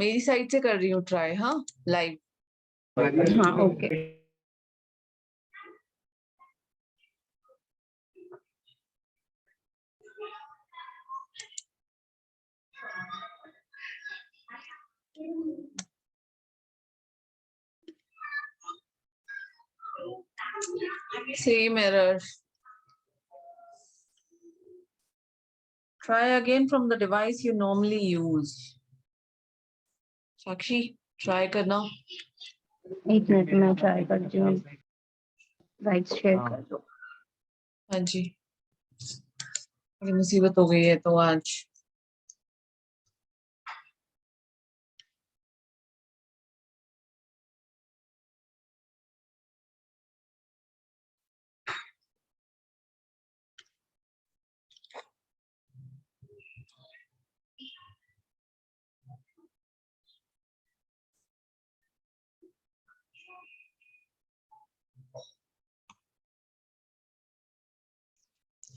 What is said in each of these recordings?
मेरी साइड से कर रही हूँ ट्राई, हाँ लाइव। हाँ okay. Same error. Try again from the device you normally use. Sakshi try करना। एक मिनट में ट्राई करती हूँ। राइट शेयर कर दो। हाँ जी, बड़ी मुसीबत हो गई है तो आज।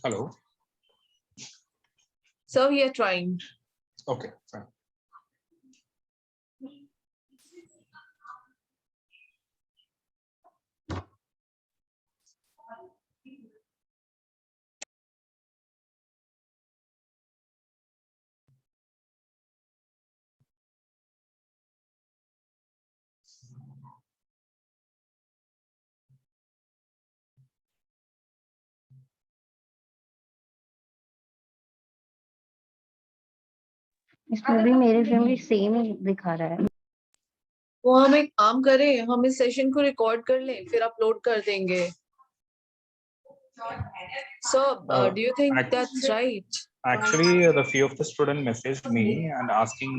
Hello. So we are trying. Okay, fine. इसमें भी मेरे फ्रेम भी सेम ही दिखा रहा है। वो हम एक काम करें, हम इस सेशन को रिकॉर्ड कर लें फिर अपलोड कर देंगे। So do you think that's right? Actually, the few of the student messaged me and asking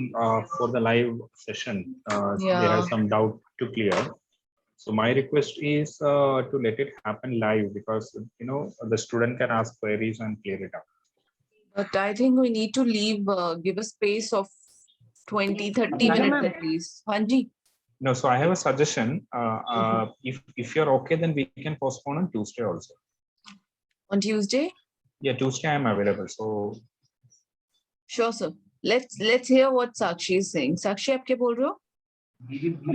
for the live session. They have some doubt to clear. So my request is to let it happen live, because the student can ask queries and clear it up. But I think we need to leave, give a space of 20-30 minutes at least. Hanji. No, so I have a suggestion. If you're okay, then we can postpone on Tuesday also. On Tuesday? Yeah, Tuesday I'm available. So sure, sir. Let's hear what Sakshi is saying. Sakshi, आप क्या बोल रहे हो?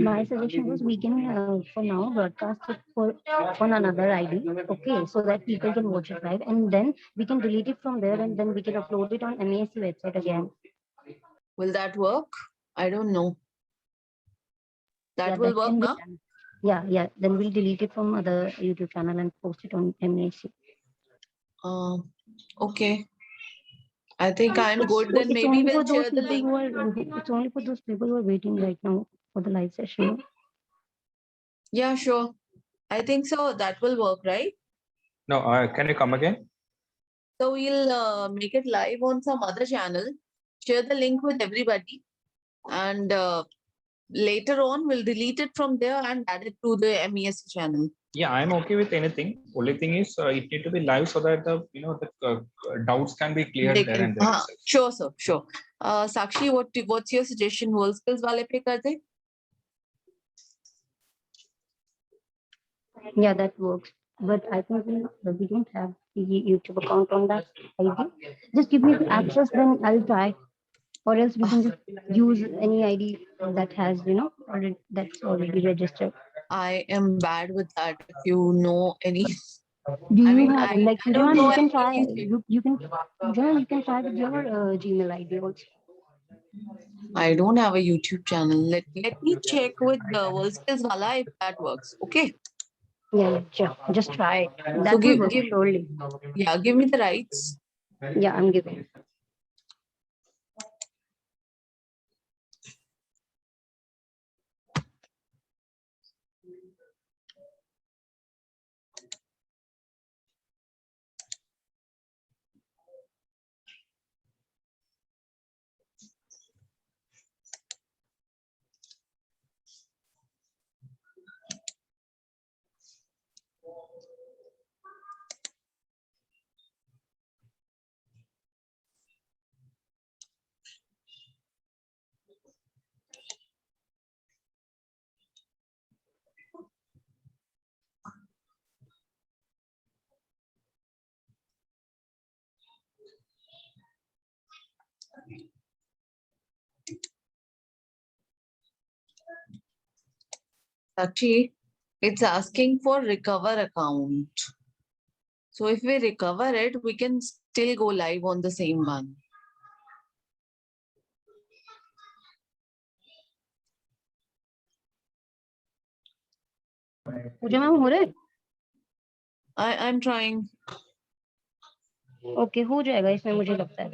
My suggestion was we can for now broadcast it on another ID, okay, so that people can watch it live, and then we can delete it from there, and then we can upload it on MASC website again. Will that work? I don't know. That will work, no? Yeah. Then we'll delete it from other YouTube channel and post it on MASC. Okay. I think I'm good. Then maybe we'll share the link. It's only for those people who are waiting right now for the live session. Yeah, sure. I think so. That will work, right? no, can you come again? So we'll make it live on some other channel, share the link with everybody, and later on we'll delete it from there and add it to the MESC channel. Yeah, I'm okay with anything. Only thing is it need to be live so that the doubts can be cleared there and there. Sure, sir. Sure. Sakshi, what's your suggestion? WorldSkills wale pe kar de? Yeah, that works. But I think we don't have the YouTube account on that ID. Just give me the access, then I'll try. Or else we can just use any ID that has, that's already registered. I am bad with that. If you know any, Do you I mean, have, I don't know. you can try. You can try with your Gmail ID also. I don't have a YouTube channel. Let me check with the WorldSkills wala if that works. Okay. Yeah, just try it. That So will work surely. Yeah, give me the rights. Yeah, I'm giving. Sakshi, it's asking for recover account. So if we recover it, we can still go live on the same one. Pooja ma'am हो रहा है? I'm trying. Okay हो जाएगा इसमें मुझे लगता है.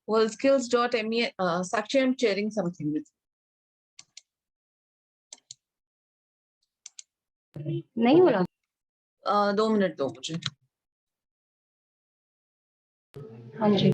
WorldSkills.me. Sakshi, I'm sharing something with नहीं हो रहा. you. 2 minutes दो मुझे. हाँ जी.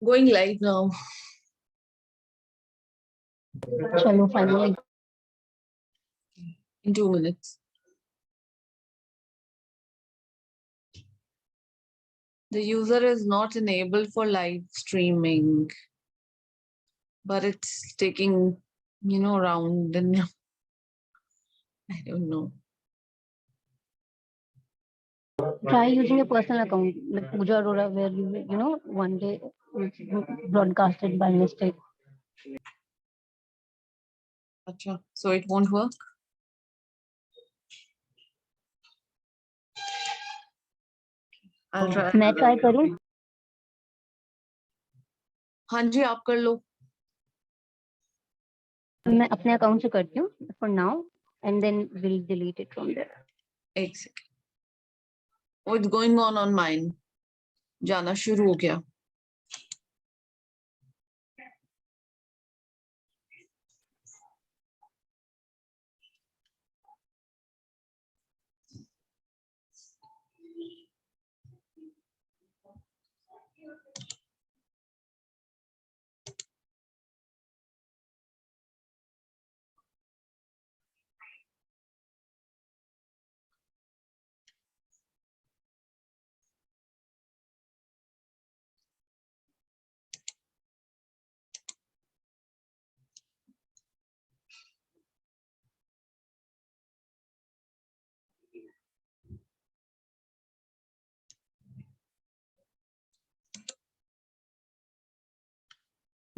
Going live now. चलो finally. In 2 minutes. The user is not enabled for live streaming, but it's taking, round and I don't know. Try using a personal account like Pooja Arora, where one day broadcasted by mistake. Acha, so it won't work? I'll try. मैं try करूँ? हाँ जी, आप कर लो. मैं अपने account से करती हूँ for now, and then we'll delete it from there. एक second. Oh, it's going on mine. जाना शुरू हो गया.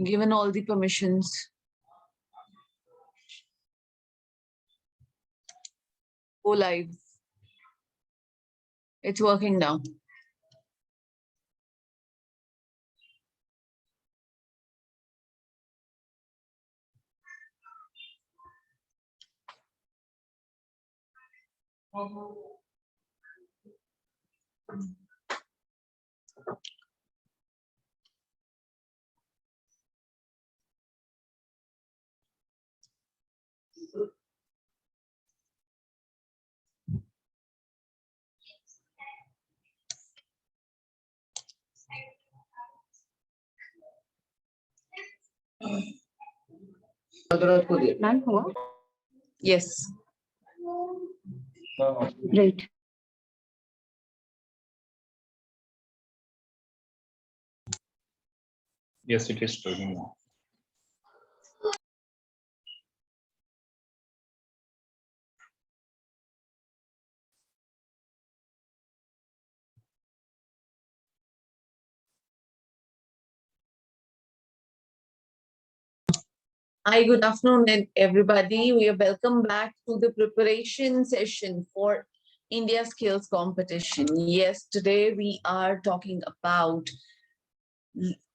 Given all the permissions. Go live. It's working now. Ma'am, हुआ? Yes. Great. Yes, it is true. Hi, good afternoon, everybody. We are welcome back to the preparation session for India Skills Competition. Yes, today we are talking about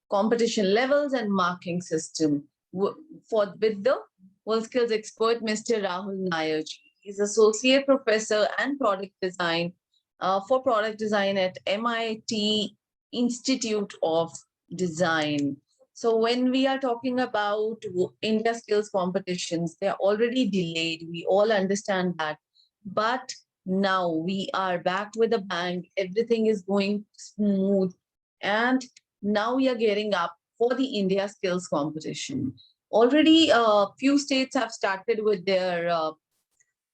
competition levels and marking system with the World Skills expert, Mr. Rahul Nair. He's associate professor and product design for product design at MIT Institute of Design. So when we are talking about India skills competitions, they're already delayed. We all understand that. But now we are back with a bang. Everything is going smooth. And now we are gearing up for the India skills competition. Already a few states have started with their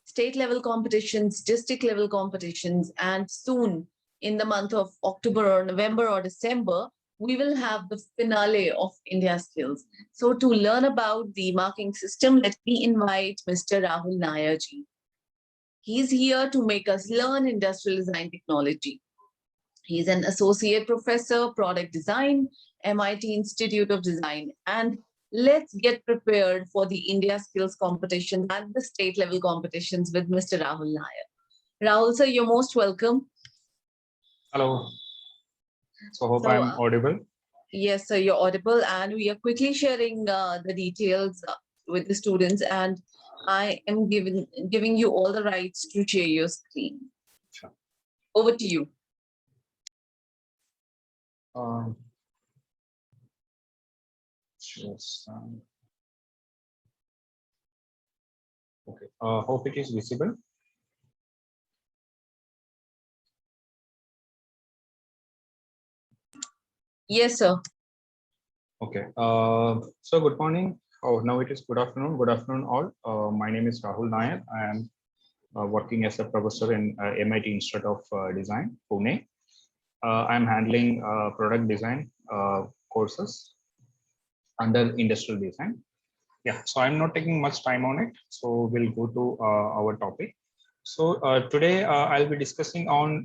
state level competitions, district level competitions, and soon in the month of October or November or December, we will have the finale of India Skills. So to learn about the marking system, let me invite Mr. Rahul Nair ji. He's here to make us learn industrial design technology. He's an associate professor, product design, MIT Institute of Design. And let's get prepared for the India skills competition and the state level competitions with Mr. Rahul Nair. Rahul sir, you're most welcome. Hello. So hope I'm audible. Yes, sir, you're audible, and we are quickly sharing the details with the students, and I am giving you all the rights to share your screen. Sure. Over to you. Okay. Hope it is visible. Yes, sir. Okay. So good morning. Oh, now it is good afternoon. Good afternoon, all. My name is Rahul Nair. I am working as a professor in MIT Institute of Design, Pune. I am handling product design courses under industrial design. Yeah, so I'm not taking much time on it. So we'll go to our topic. So today I'll be discussing on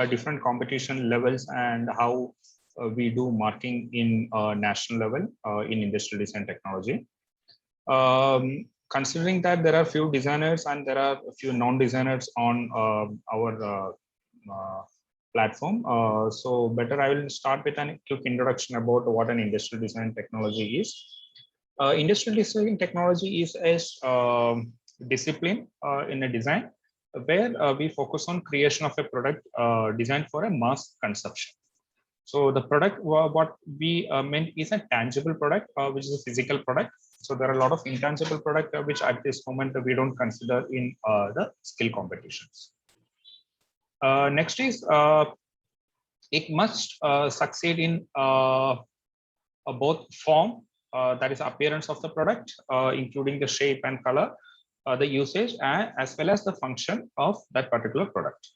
different competition levels and how we do marking in national level in industrial design technology. Considering that there are few designers and there are a few non-designers on our platform, so better I will start with a quick introduction about what an industrial design technology is. Industrial design technology is a discipline in a design where we focus on creation of a product designed for a mass consumption. So the product, what we meant is a tangible product, which is a physical product. So there are a lot of intangible product which at this moment we don't consider in the skill competitions. Next is it must succeed in both form, that is appearance of the product, including the shape and color, the usage, and as well as the function of that particular product.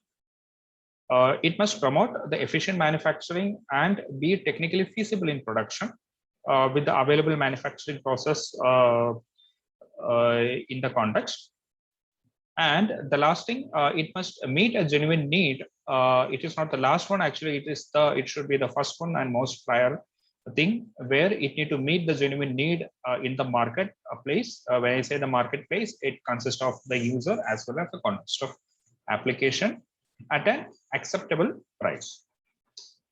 It must promote the efficient manufacturing and be technically feasible in production with the available manufacturing process in the context. And the last thing, it must meet a genuine need. It is not the last one, actually. It should be the first one and most prior thing, where it need to meet the genuine need in the market place. When I say the marketplace, it consists of the user as well as the context of application at an acceptable price.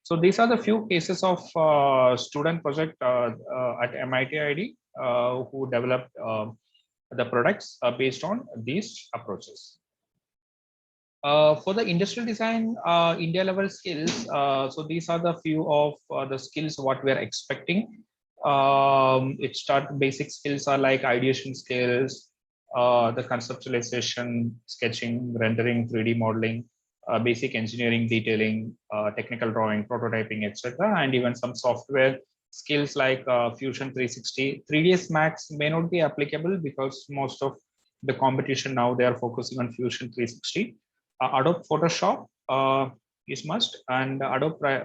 So these are the few cases of student project at MIT ID who developed the products based on these approaches. For the industrial design India level skills, so these are the few of the skills what we are expecting. Basic skills are like ideation skills, the conceptualization, sketching, rendering, 3D modeling, basic engineering detailing, technical drawing, prototyping, etc., and even some software skills like Fusion 360. 3ds Max may not be applicable because most of the competition now they are focusing on Fusion 360. Adobe Photoshop is must, and Adobe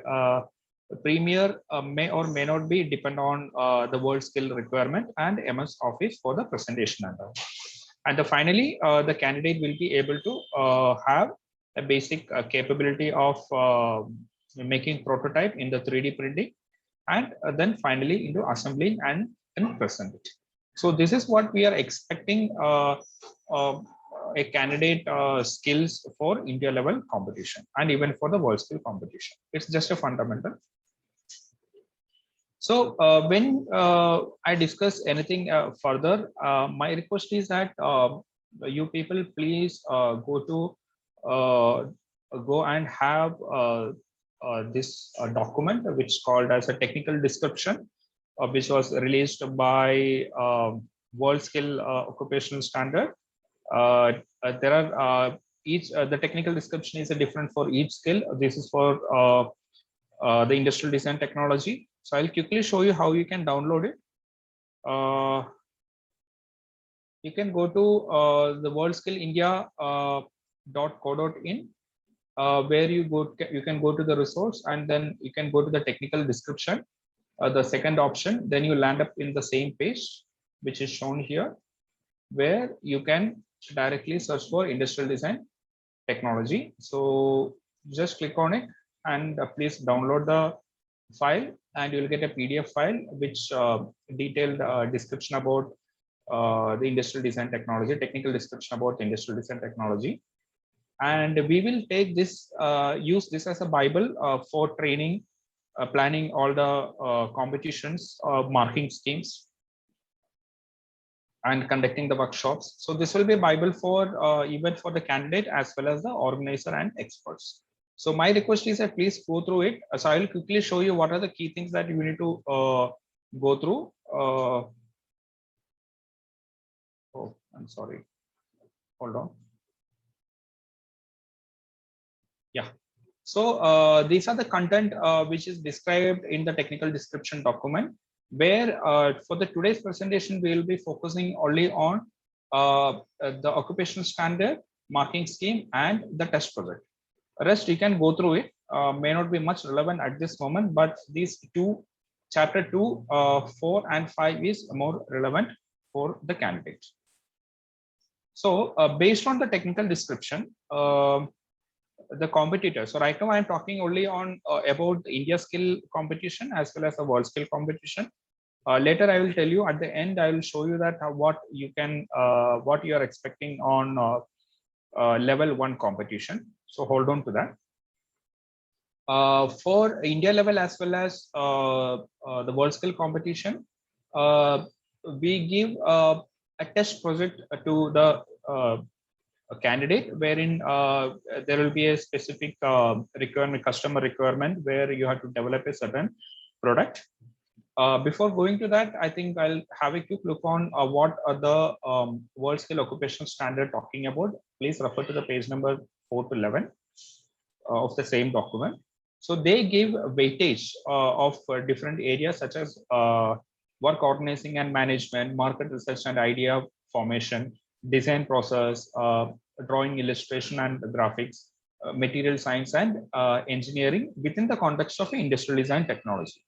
Premiere may or may not be depend on the world skill requirement, and MS Office for the presentation and all. And finally, the candidate will be able to have a basic capability of making prototype in the 3D printing, and then finally into assembling and then present it. So this is what we are expecting a candidate skills for India level competition and even for the world skill competition. It's just a fundamental. So when I discuss anything further, my request is that you people please go and have this document which is called as a technical description, which was released by World Skill Occupational Standard. There are the technical description is different for each skill. This is for the industrial design technology. So I'll quickly show you how you can download it. You can go to the worldskillindia.co.in, where you can go to the resource, and then you can go to the technical description, the second option. Then you land up in the same page, which is shown here, where you can directly search for industrial design technology. So just click on it and please download the file, and you'll get a PDF file which detailed description about the industrial design technology, technical description about industrial design technology. And we will take this, use this as a Bible for training, planning all the competitions, marking schemes, and conducting the workshops. So this will be a Bible for even for the candidate as well as the organizer and experts. So my request is that please go through it. So I will quickly show you what are the key things that you need to go through. Oh, I'm sorry. Hold on. Yeah. So these are the content which is described in the technical description document, where for the today's presentation, we will be focusing only on the occupational standard, marking scheme, and the test project. Rest you can go through it, may not be much relevant at this moment, but these two, chapter 2, 4 and 5 is more relevant for the candidate. So based on the technical description, the competitors. So right now I'm talking only on about the India skill competition as well as the world skill competition. Later I will tell you at the end, I will show you that what you can, what you are expecting on level 1 competition. So hold on to that. For India level as well as the world skill competition, we give a test project to the candidate, wherein there will be a specific requirement, customer requirement, where you have to develop a certain product. Before going to that, I think I'll have a quick look on what are the World Skill Occupational Standard talking about. Please refer to the page number 4 to 11 of the same document. So they give weightage of different areas such as work organizing and management, market research and idea formation, design process, drawing, illustration and graphics, material science and engineering within the context of industrial design technology.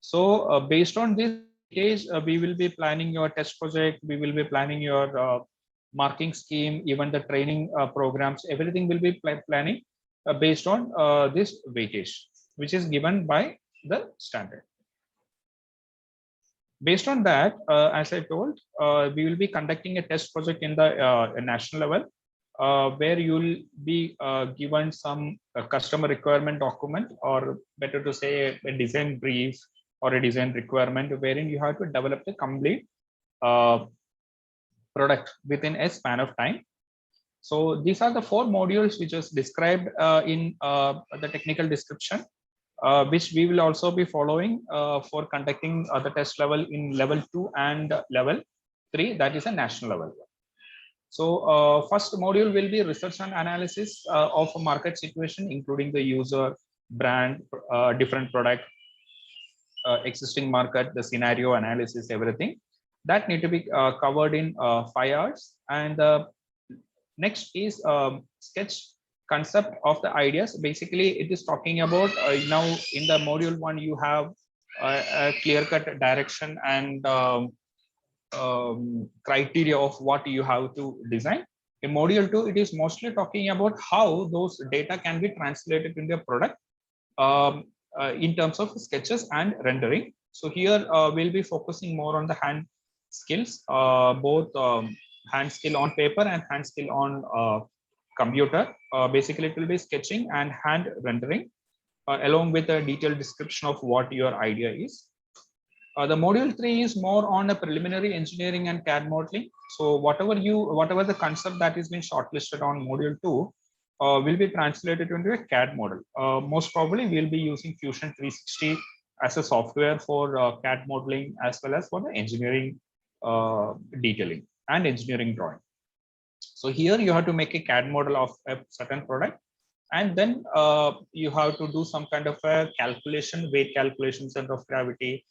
So based on this case, we will be planning your test project, we will be planning your marking scheme, even the training programs, everything will be planning based on this weightage, which is given by the standard. Based on that, as I told, we will be conducting a test project in the national level, where you will be given some customer requirement document, or better to say a design brief or a design requirement, wherein you have to develop the complete product within a span of time. So these are the 4 modules which is described in the technical description, which we will also be following for conducting the test level in level 2 and level 3, that is a national level. So first module will be research and analysis of a market situation, including the user, brand, different product, existing market, the scenario analysis, everything that need to be covered in 5 hours. And next is sketch concept of the ideas. Basically, it is talking about now in the module 1, you have a clear-cut direction and criteria of what you have to design. In module 2, it is mostly talking about how those data can be translated into a product in terms of sketches and rendering. So here we'll be focusing more on the hand skills, both hand skill on paper and hand skill on computer. Basically, it will be sketching and hand rendering, along with a detailed description of what your idea is. The module 3 is more on a preliminary engineering and CAD modeling. So whatever the concept that is being shortlisted on module 2 will be translated into a CAD model. Most probably we'll be using Fusion 360 as a software for CAD modeling, as well as for the engineering detailing and engineering drawing. So here you have to make a CAD model of a certain product, and then you have to do some kind of a calculation, weight calculation, center of gravity,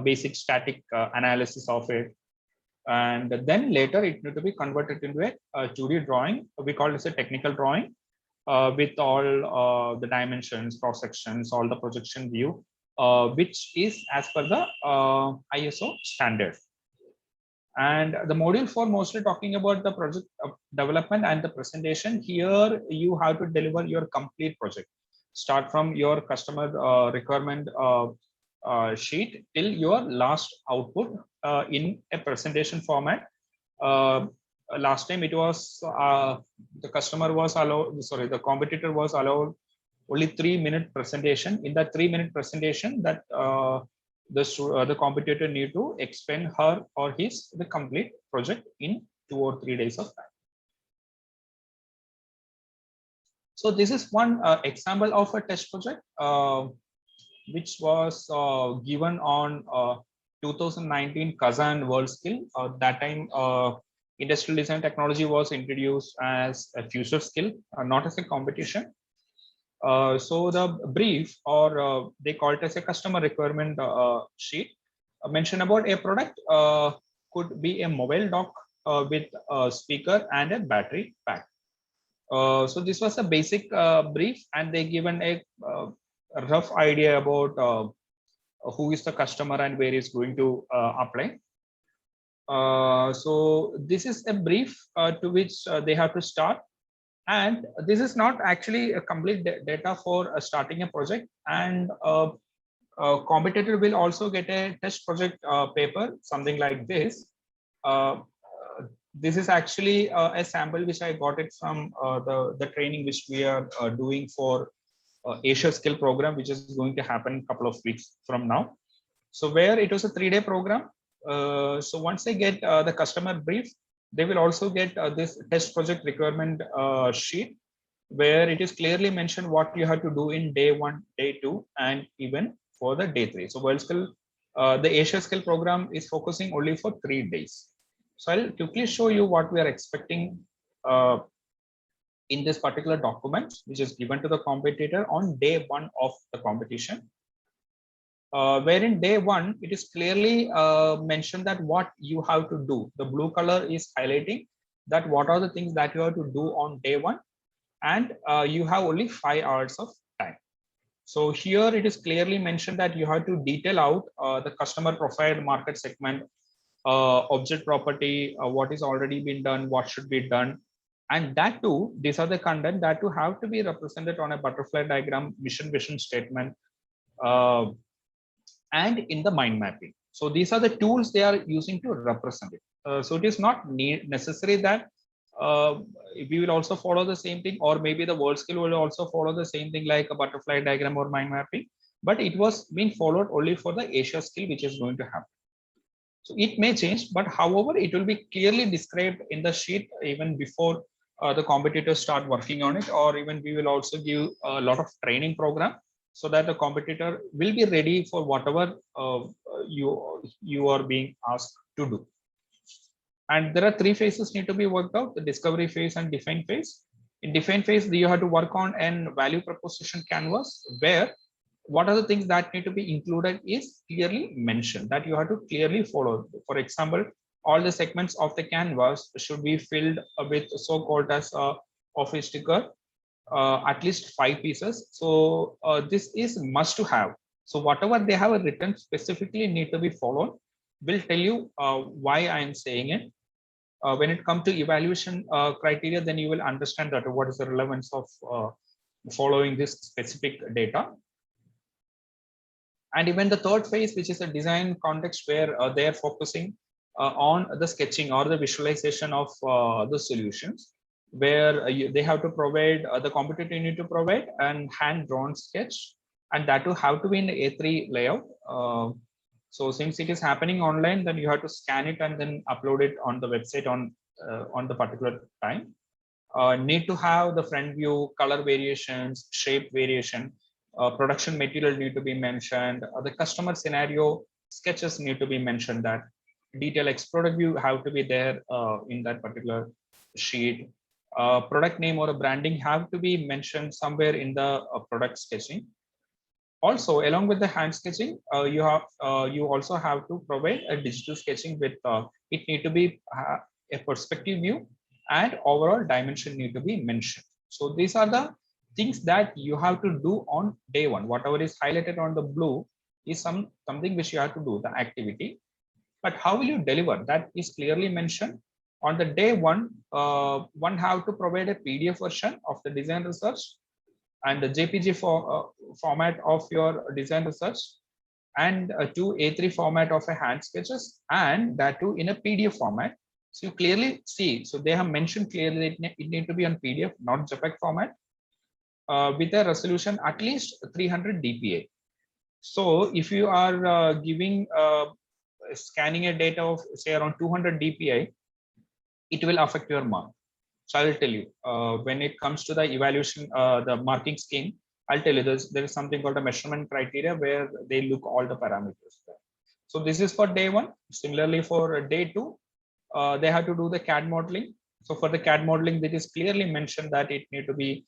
basic static analysis of it, and then later it need to be converted into a 2D drawing. We call this a technical drawing with all the dimensions, cross sections, all the projection view, which is as per the ISO standard. And the module 4 mostly talking about the project development and the presentation. Here you have to deliver your complete project, start from your customer requirement sheet till your last output in a presentation format. Last time it was the customer was allowed, sorry, the competitor was allowed only 3-minute presentation. In that 3-minute presentation, that the competitor need to explain her or his the complete project in 2 or 3 days of time. So this is one example of a test project which was given on 2019 Kazan WorldSkill. That time industrial design technology was introduced as a future skill, not as a competition. So the brief, or they call it as a customer requirement sheet, mention about a product could be a mobile dock with a speaker and a battery pack. So this was a basic brief, and they given a rough idea about who is the customer and where is going to apply. So this is a brief to which they have to start. And this is not actually a complete data for starting a project, and a competitor will also get a test project paper, something like this. This is actually a sample which I got it from the training which we are doing for Asia Skill program, which is going to happen a couple of weeks from now. So where it was a 3-day program. So once they get the customer brief, they will also get this test project requirement sheet, where it is clearly mentioned what you have to do in day 1, day 2, and even for the day 3. So WorldSkill, the Asia Skill program is focusing only for 3 days. So I'll quickly show you what we are expecting in this particular document, which is given to the competitor on day 1 of the competition. Wherein day 1, it is clearly mentioned that what you have to do. The blue color is highlighting that what are the things that you have to do on day 1, and you have only 5 hours of time. So here it is clearly mentioned that you have to detail out the customer profile, market segment, object property, what is already been done, what should be done. And that too, these are the content that to have to be represented on a butterfly diagram, mission vision statement, and in the mind mapping. So these are the tools they are using to represent it. So it is not necessary that we will also follow the same thing, or maybe the WorldSkill will also follow the same thing like a butterfly diagram or mind mapping, but it was being followed only for the Asia Skill, which is going to happen. So it may change, but however, it will be clearly described in the sheet even before the competitors start working on it, or even we will also give a lot of training program, so that the competitor will be ready for whatever you are being asked to do. And there are 3 phases need to be worked out: the discovery phase and define phase. In define phase, you have to work on an value proposition canvas, where what are the things that need to be included is clearly mentioned, that you have to clearly follow. For example, all the segments of the canvas should be filled with so-called as a office sticker, at least 5 pieces. So this is must to have. So whatever they have written specifically need to be followed. Will tell you why I am saying it. When it comes to evaluation criteria, then you will understand that what is the relevance of following this specific data. And even the third phase, which is a design context, where they are focusing on the sketching or the visualization of the solutions, where they have to provide the competitor need to provide and hand drawn sketch, and that will have to be in the A3 layout. So since it is happening online, then you have to scan it and then upload it on the website on the particular time. Need to have the front view, color variations, shape variation, production material need to be mentioned, the customer scenario sketches need to be mentioned, that detail product view have to be there in that particular sheet. Product name or a branding have to be mentioned somewhere in the product sketching. Also, along with the hand sketching, you also have to provide a digital sketching with it need to be a perspective view and overall dimension need to be mentioned. So these are the things that you have to do on day one. Whatever is highlighted on the blue is something which you have to do the activity. But how will you deliver? That is clearly mentioned on the day one. One have to provide a PDF version of the design research and the JPG format of your design research, and to A3 format of a hand sketches, and that too in a PDF format. So you clearly see, so they have mentioned clearly it need to be on PDF, not JPEG format, with a resolution at least 300 dpi. So if you are giving scanning a data of say around 200 dpi, it will affect your mark. So I will tell you, when it comes to the evaluation, the marking scheme, I'll tell you there is something called a measurement criteria where they look all the parameters. So this is for day one. Similarly for day two, they have to do the CAD modeling. So for the CAD modeling, it is clearly mentioned that it need to be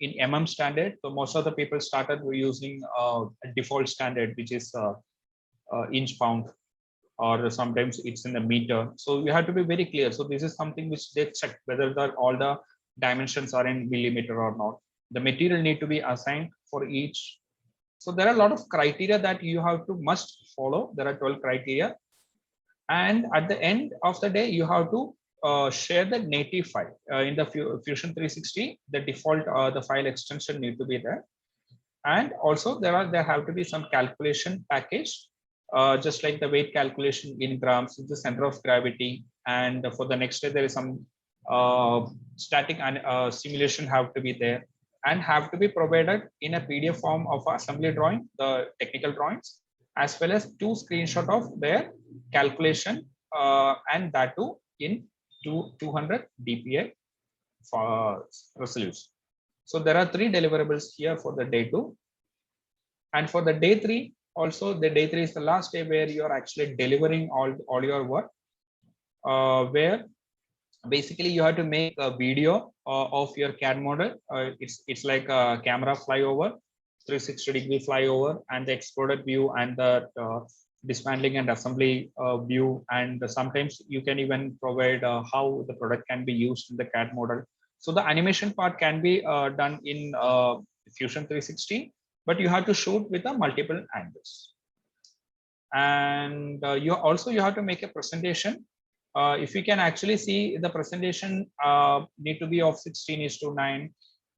in standard. So most of the people started using a default standard, which is inch pound, or sometimes it's in the meter. So you have to be very clear. So this is something which they check whether all the dimensions are in millimeter or not. The material need to be assigned for each. So there are a lot of criteria that you have to must follow. There are 12 criteria. And at the end of the day, you have to share the native file in the Fusion 360. The default the file extension need to be there. And also there have to be some calculation package, just like the weight calculation in grams, the center of gravity. And for the next day, there is some static and simulation have to be there, and have to be provided in a PDF form of assembly drawing, the technical drawings, as well as 2 screenshots of their calculation, and that too in 200 dpi for resolution. So there are 3 deliverables here for the day 2. And for the day 3, also the day 3 is the last day where you are actually delivering all your work, where basically you have to make a video of your CAD model. It's like a camera flyover, 360-degree flyover, and the exploded view, and the dismantling and assembly view. And sometimes you can even provide how the product can be used in the CAD model. So the animation part can be done in Fusion 360, but you have to shoot with a multiple angles. And you have to make a presentation. If you can actually see the presentation need to be of 16:9,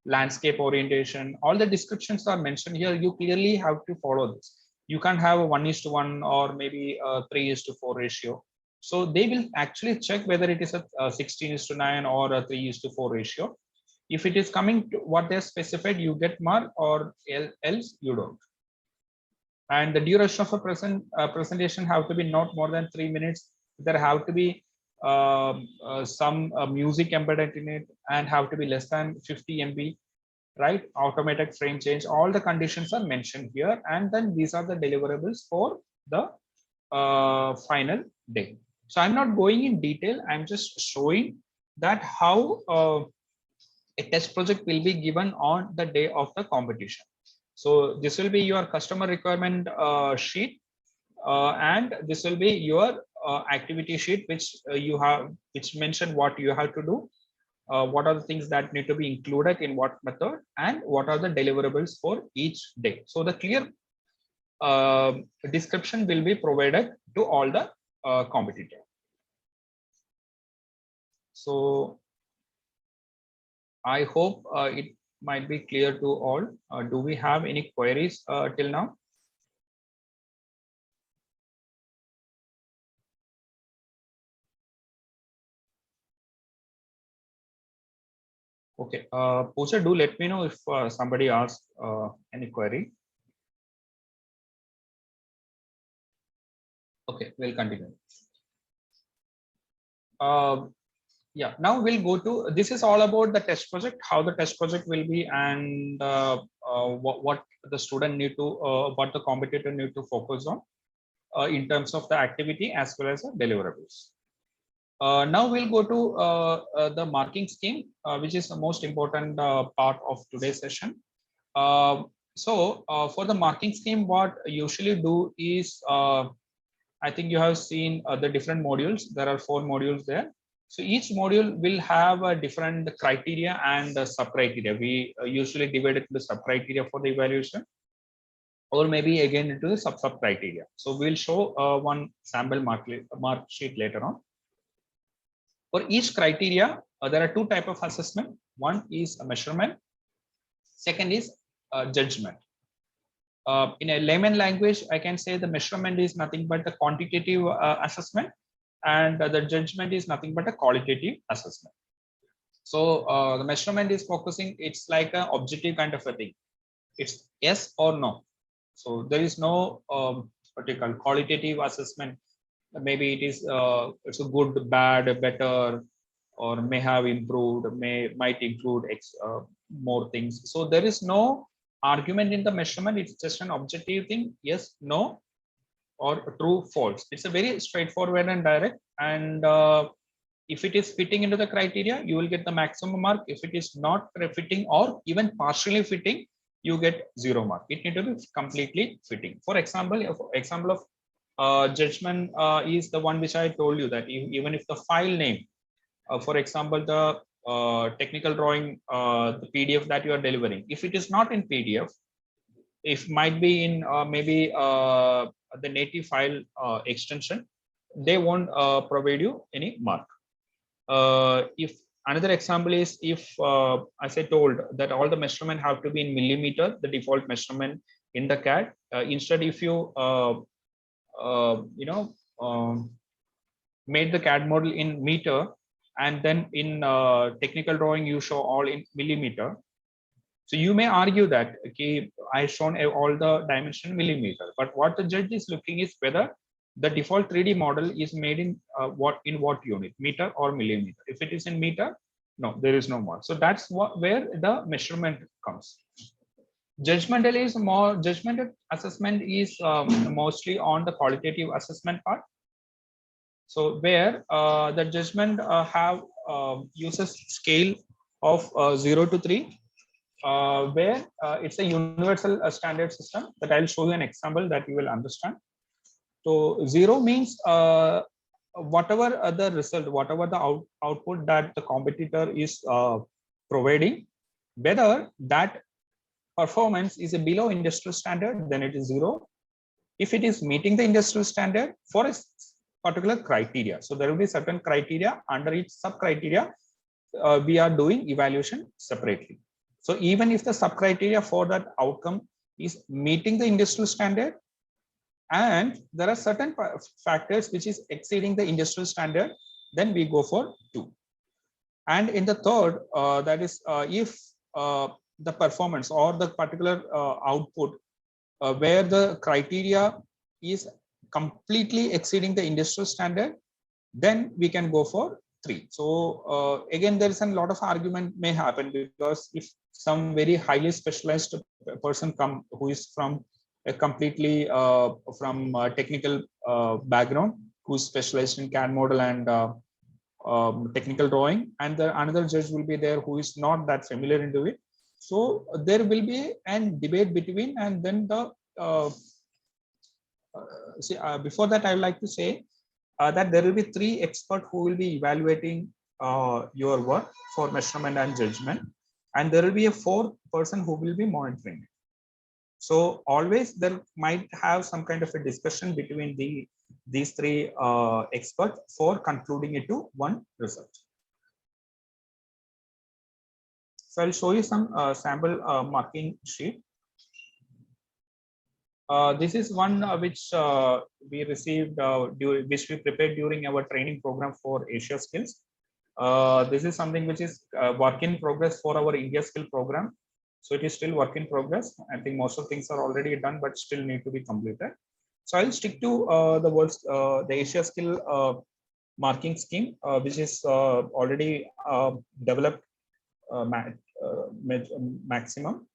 landscape orientation, all the descriptions are mentioned here. You clearly have to follow this. You can't have a 1:1 or maybe a 3:4 ratio. So they will actually check whether it is a 16:9 or a 3:4 ratio. If it is coming to what they specified, you get mark, or else you don't. And the duration of a presentation have to be not more than 3 minutes. There have to be some music embedded in it, and have to be less than 50 MB, right? Automatic frame change, all the conditions are mentioned here. And then these are the deliverables for the final day. So I'm not going in detail. I'm just showing that how a test project will be given on the day of the competition. So this will be your customer requirement sheet, and this will be your activity sheet, which which mention what you have to do, what are the things that need to be included in what method, and what are the deliverables for each day. So the clear description will be provided to all the competitors. So I hope it might be clear to all. Do we have any queries till now? Okay, Pooja, do let me know if somebody asks any query. Okay, we'll continue. Yeah, now we'll go to, this is all about the test project, how the test project will be, and what the student need to, what the competitor need to focus on in terms of the activity as well as the deliverables. Now we'll go to the marking scheme, which is the most important part of today's session. For the marking scheme, what I usually do is, I think you have seen the different modules. There are 4 modules there. So each module will have a different criteria and sub-criteria. We usually divide it into sub-criteria for the evaluation, or maybe again into the sub-criteria. So we'll show one sample mark sheet later on. For each criteria, there are 2 types of assessment. One is a measurement. Second is judgment. In a layman language, I can say the measurement is nothing but the quantitative assessment, and the judgment is nothing but a qualitative assessment. So the measurement is focusing, it's like an objective kind of a thing. It's yes or no. So there is no what you call qualitative assessment. Maybe it is it's a good, bad, better, or may have improved, might include more things. So there is no argument in the measurement. It's just an objective thing, yes, no, or true, false. It's a very straightforward and direct, and if it is fitting into the criteria, you will get the maximum mark. If it is not fitting or even partially fitting, you get 0 mark. It need to be completely fitting. For example of judgment is the one which I told you, that even if the file name, for example, the technical drawing, the PDF that you are delivering, if it is not in PDF, if might be in maybe the native file extension, they won't provide you any mark. If another example is, if as I told that all the measurement have to be in millimeter, the default measurement in the CAD, instead if you made the CAD model in meter, and then in technical drawing you show all in millimeter. So you may argue that, okay, I shown all the dimension millimeter, but what the judge is looking is whether the default 3D model is made in what unit, meter or millimeter. If it is in meter, no, there is no more. So that's where the measurement comes. Judgmental assessment is mostly on the qualitative assessment part. So where the judgment uses scale of 0 to 3. Where it's a universal standard system that I'll show you an example that you will understand. So 0 means whatever the result, whatever the output that the competitor is providing, whether that performance is below industrial standard, then it is 0. If it is meeting the industrial standard for a particular criteria, so there will be certain criteria, under each sub criteria we are doing evaluation separately. So even if the sub criteria for that outcome is meeting the industrial standard, and there are certain factors which is exceeding the industrial standard, then we go for 2. And in the third, that is if the performance or the particular output where the criteria is completely exceeding the industrial standard, then we can go for 3. So again, there is a lot of argument may happen, because if some very highly specialized person come who is from a completely from technical background, who's specialized in CAD model and technical drawing, and another judge will be there who is not that familiar into it. So there will be an debate between, and then the before that, I would like to say that there will be 3 experts who will be evaluating your work for measurement and judgment, and there will be a 4th person who will be monitoring it. So always there might have some kind of a discussion between these 3 experts for concluding it to one result. So I'll show you some sample marking sheet. This is one which we received, which we prepared during our training program for Asia Skills. This is something which is work in progress for our India Skill program. So it is still work in progress. I think most of things are already done, but still need to be completed. So I'll stick to the Asia Skill marking scheme, which is already developed maximum.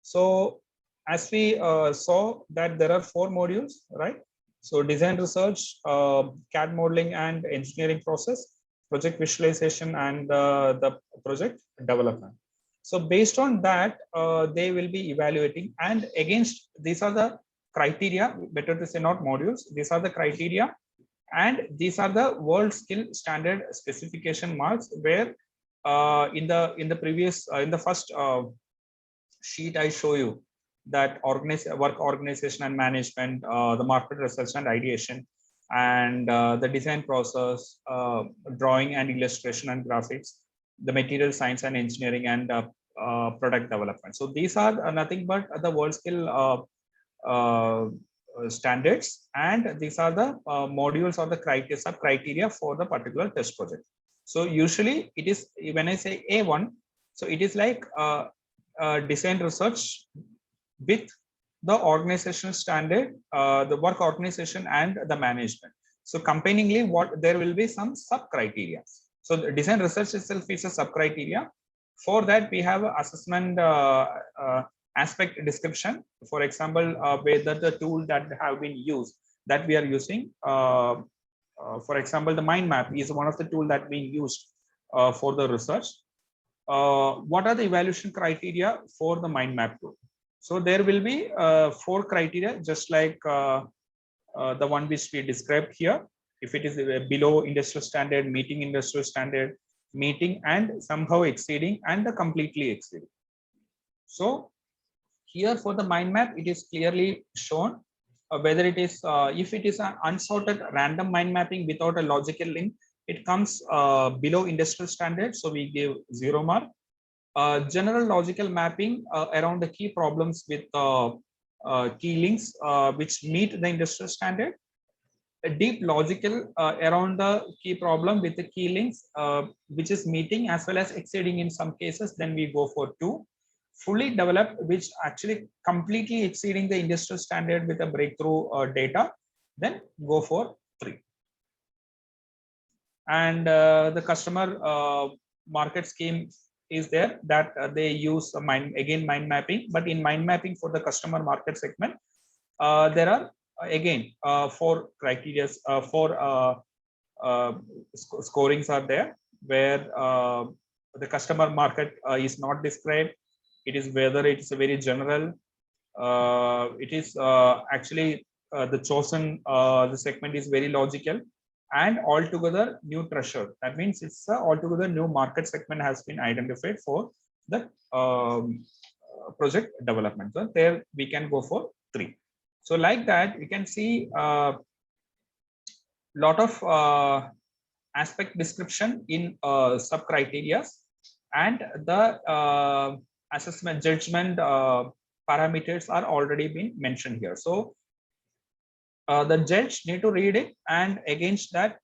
So as we saw that there are 4 modules, right? So design research, CAD modeling and engineering process, project visualization, and the project development. So based on that, they will be evaluating, and against these are the criteria, better to say not modules, these are the criteria, and these are the world skill standard specification marks, where in the previous in the first sheet I show you that work organization and management, the market research and ideation, and the design process, drawing and illustration and graphics, the material science and engineering, and product development. So these are nothing but the world skill standards, and these are the modules or the criteria, sub criteria for the particular test project. So usually it is, when I say A1, so it is like design research with the organizational standard, the work organization and the management. So combiningly, what there will be some sub criteria. So the design research itself is a sub criteria. For that, we have assessment aspect description. For example, whether the tool that have been used that we are using. For example, the mind map is one of the tool that being used for the research. What are the evaluation criteria for the mind map tool? So there will be 4 criteria, just like the one which we described here. If it is below industrial standard, meeting industrial standard, meeting and somehow exceeding, and the completely exceeding. So here for the mind map, it is clearly shown whether it is if it is an unsorted random mind mapping without a logical link, it comes below industrial standard, so we give 0 mark. General logical mapping around the key problems with key links which meet the industrial standard. A deep logical around the key problem with the key links which is meeting as well as exceeding in some cases, then we go for 2. Fully developed, which actually completely exceeding the industrial standard with a breakthrough data, then go for 3. And the customer market scheme is there, that they use mind mapping, but in mind mapping for the customer market segment, there are again 4 criteria, 4 scorings are there, where the customer market is not described. It is whether it is a very general, it is actually the chosen the segment is very logical, and altogether new threshold. That means it's altogether new market segment has been identified for the project development. So there we can go for 3. So like that, we can see lot of aspect description in sub criteria, and the assessment judgment parameters are already been mentioned here. So the judge need to read it, and against that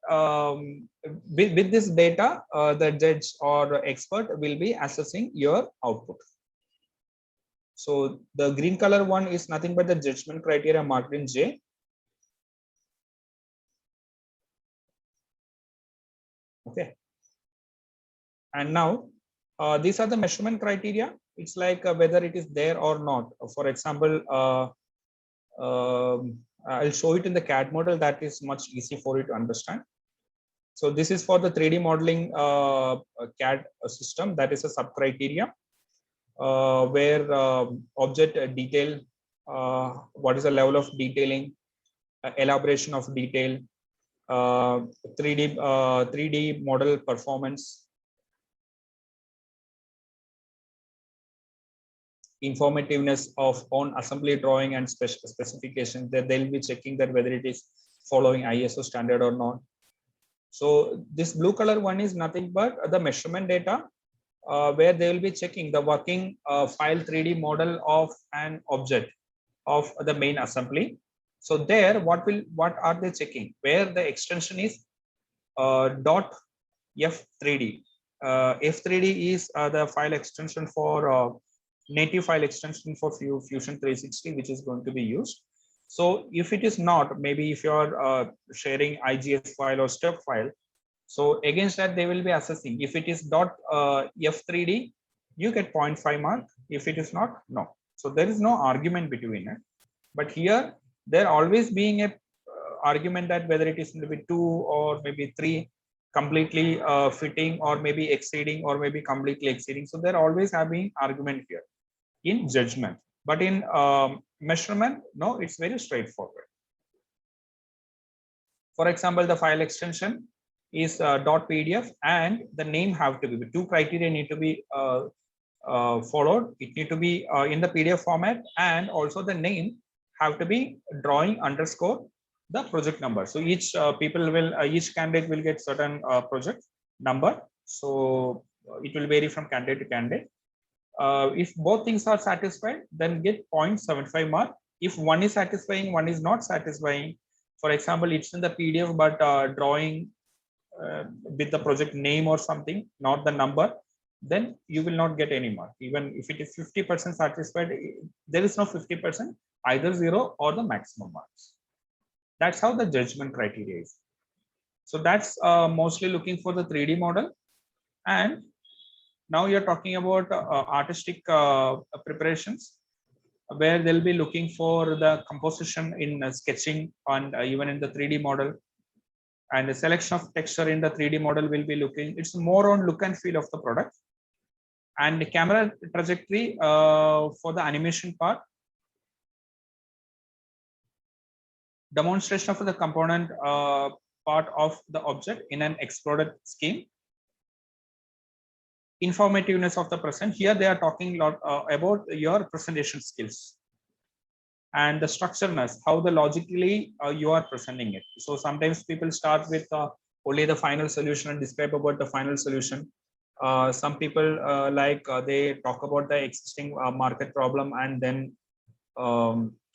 with this data the judge or expert will be assessing your output. So the green color one is nothing but the judgment criteria marked in J. Okay, and now these are the measurement criteria. It's like whether it is there or not. For example, I'll show it in the CAD model, that is much easy for you to understand. So this is for the 3D modeling CAD system, that is a sub criteria. where object detail, what is the level of detailing, elaboration of detail, 3D model performance, informativeness of on assembly drawing and specifications, that they'll be checking that whether it is following ISO standard or not. So this blue color one is nothing but the measurement data, where they will be checking the working file 3D model of an object of the main assembly. So there, what are they checking? Where the extension is dot F3D. F3D is the file extension for native file extension for Fusion 360, which is going to be used. So if it is not, maybe if you are sharing IGS file or step file, so against that they will be assessing. If it is dot F3D, you get 0.5 mark. If it is not, no. So there is no argument between it. But here there always being a argument that whether it is maybe 2 or maybe 3 completely fitting, or maybe exceeding, or maybe completely exceeding. So there always having argument here in judgment. But in measurement, no, it's very straightforward. For example, the file extension is .pdf, and the name have to be, 2 criteria need to be followed. It need to be in the PDF format, and also the name have to be drawing underscore the project number. So each people will each candidate will get certain project number. So it will vary from candidate to candidate. If both things are satisfied, then get 0.75 mark. If one is satisfying, one is not satisfying, for example, it's in the PDF but drawing with the project name or something, not the number, then you will not get any mark. Even if it is 50% satisfied, there is no 50%, either 0 or the maximum marks. That's how the judgment criteria is. So that's mostly looking for the 3D model. And now you're talking about artistic preparations, where they'll be looking for the composition in sketching and even in the 3D model. And the selection of texture in the 3D model will be looking, it's more on look and feel of the product. And the camera trajectory for the animation part. Demonstration of the component part of the object in an exploded scheme. Informativeness of the present. Here they are talking a lot about your presentation skills. And the structuredness, how the logically you are presenting it. So sometimes people start with only the final solution and describe about the final solution. Some people they talk about the existing market problem, and then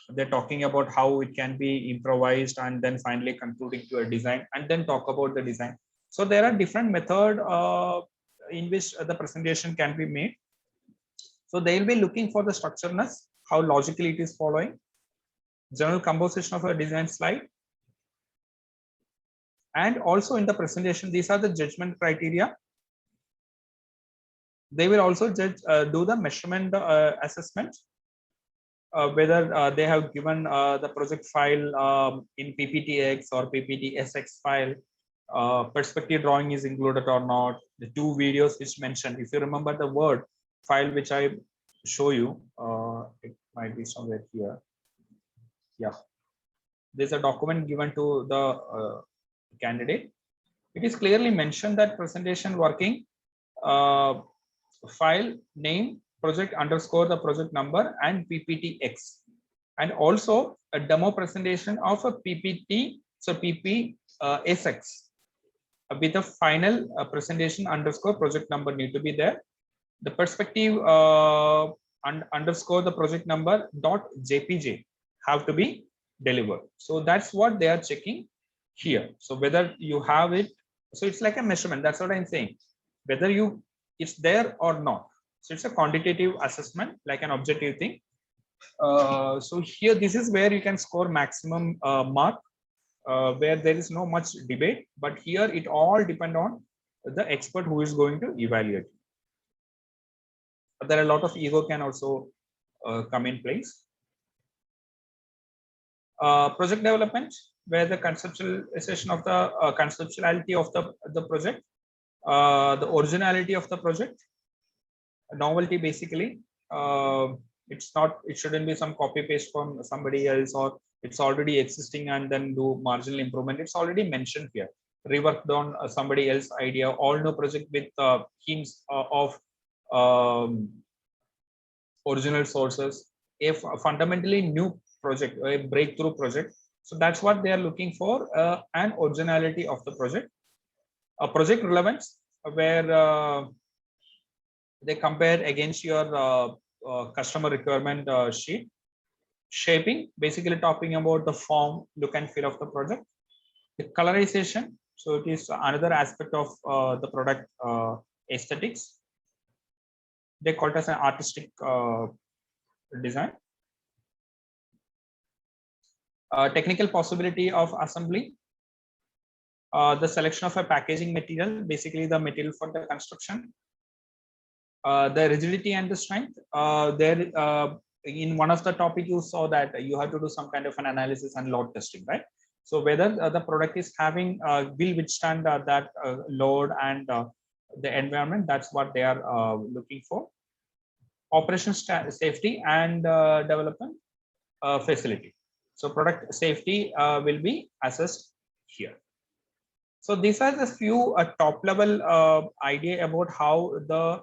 they're talking about how it can be improvised, and then finally concluding to a design, and then talk about the design. So there are different methods in which the presentation can be made. So they will be looking for the structuredness, how logically it is following, general composition of a design slide, and also in the presentation, these are the judgment criteria. They will also judge, do the measurement assessment, whether they have given the project file in PPTX or PPTSX file, perspective drawing is included or not, the 2 videos which mentioned. If you remember the Word file which I show you, it might be somewhere here. Yeah, there's a document given to the candidate. It is clearly mentioned that presentation working file name, project underscore the project number, and PPTX, and also a demo presentation of a PPT, so PPSX with a final presentation underscore project number need to be there. The perspective underscore the project number dot JPG have to be delivered. So that's what they are checking here. So whether you have it, so it's like a measurement. That's what I'm saying. Whether it's there or not. So it's a quantitative assessment, like an objective thing. So here, this is where you can score maximum mark, where there is no much debate. But here, it all depends on the expert who is going to evaluate. But there are a lot of ego can also come in place. Project development, where the conceptualization of the conceptuality of the project, the originality of the project, novelty basically, it shouldn't be some copy paste from somebody else, or it's already existing and then do marginal improvement. It's already mentioned here, reworked on somebody else idea, all new project with themes of original sources, a fundamentally new project, a breakthrough project. So that's what they are looking for, an originality of the project, a project relevance, where they compare against your customer requirement sheet. Shaping, basically talking about the form, look and feel of the project. The colorization, so it is another aspect of the product aesthetics. They call it as an artistic design. Technical possibility of assembly. The selection of a packaging material, basically the material for the construction. The rigidity and the strength. In one of the topic you saw that you have to do some kind of an analysis and load testing, right? So whether the product is having will withstand that load and the environment, that's what they are looking for. Operation safety and development facility. So product safety will be assessed here. So these are the few top level idea about how the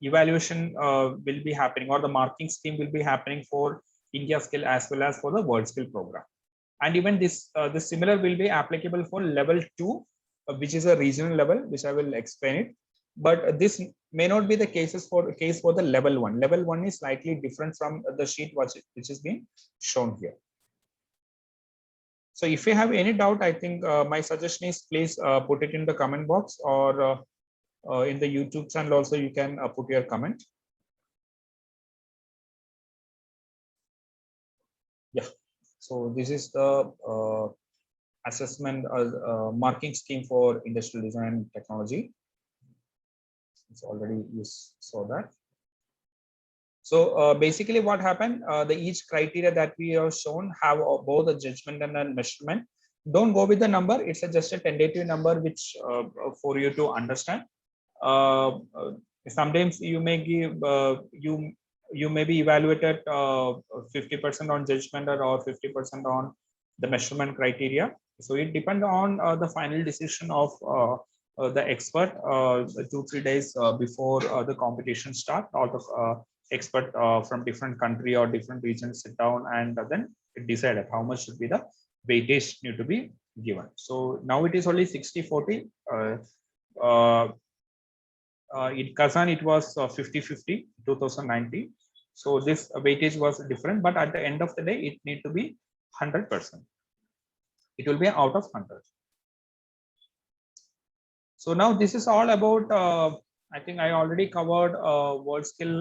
evaluation will be happening, or the marking scheme will be happening for India skill as well as for the world skill program. And even this similar will be applicable for level 2, which is a regional level, which I will explain it. But this may not be the case for the level 1. Level 1 is slightly different from the sheet which is being shown here. So if you have any doubt, I think my suggestion is please put it in the comment box, or in the YouTube channel also you can put your comment. Yeah, so this is the assessment marking scheme for industrial design technology. It's already, you saw that. So basically what happened, each criteria that we have shown have both a judgment and a measurement. Don't go with the number, it's just a tentative number which for you to understand. Sometimes you may give you may be evaluated 50% on judgment or 50% on the measurement criteria. So it depends on the final decision of the expert 2-3 days before the competition start. Out of expert from different country or different regions sit down and then decide how much should be the weightage need to be given. So now it is only 60-40. In Kazan it was 50-50 2019. So this weightage was different, but at the end of the day it need to be 100%. It will be out of 100. So now this is all about I think I already covered world skill,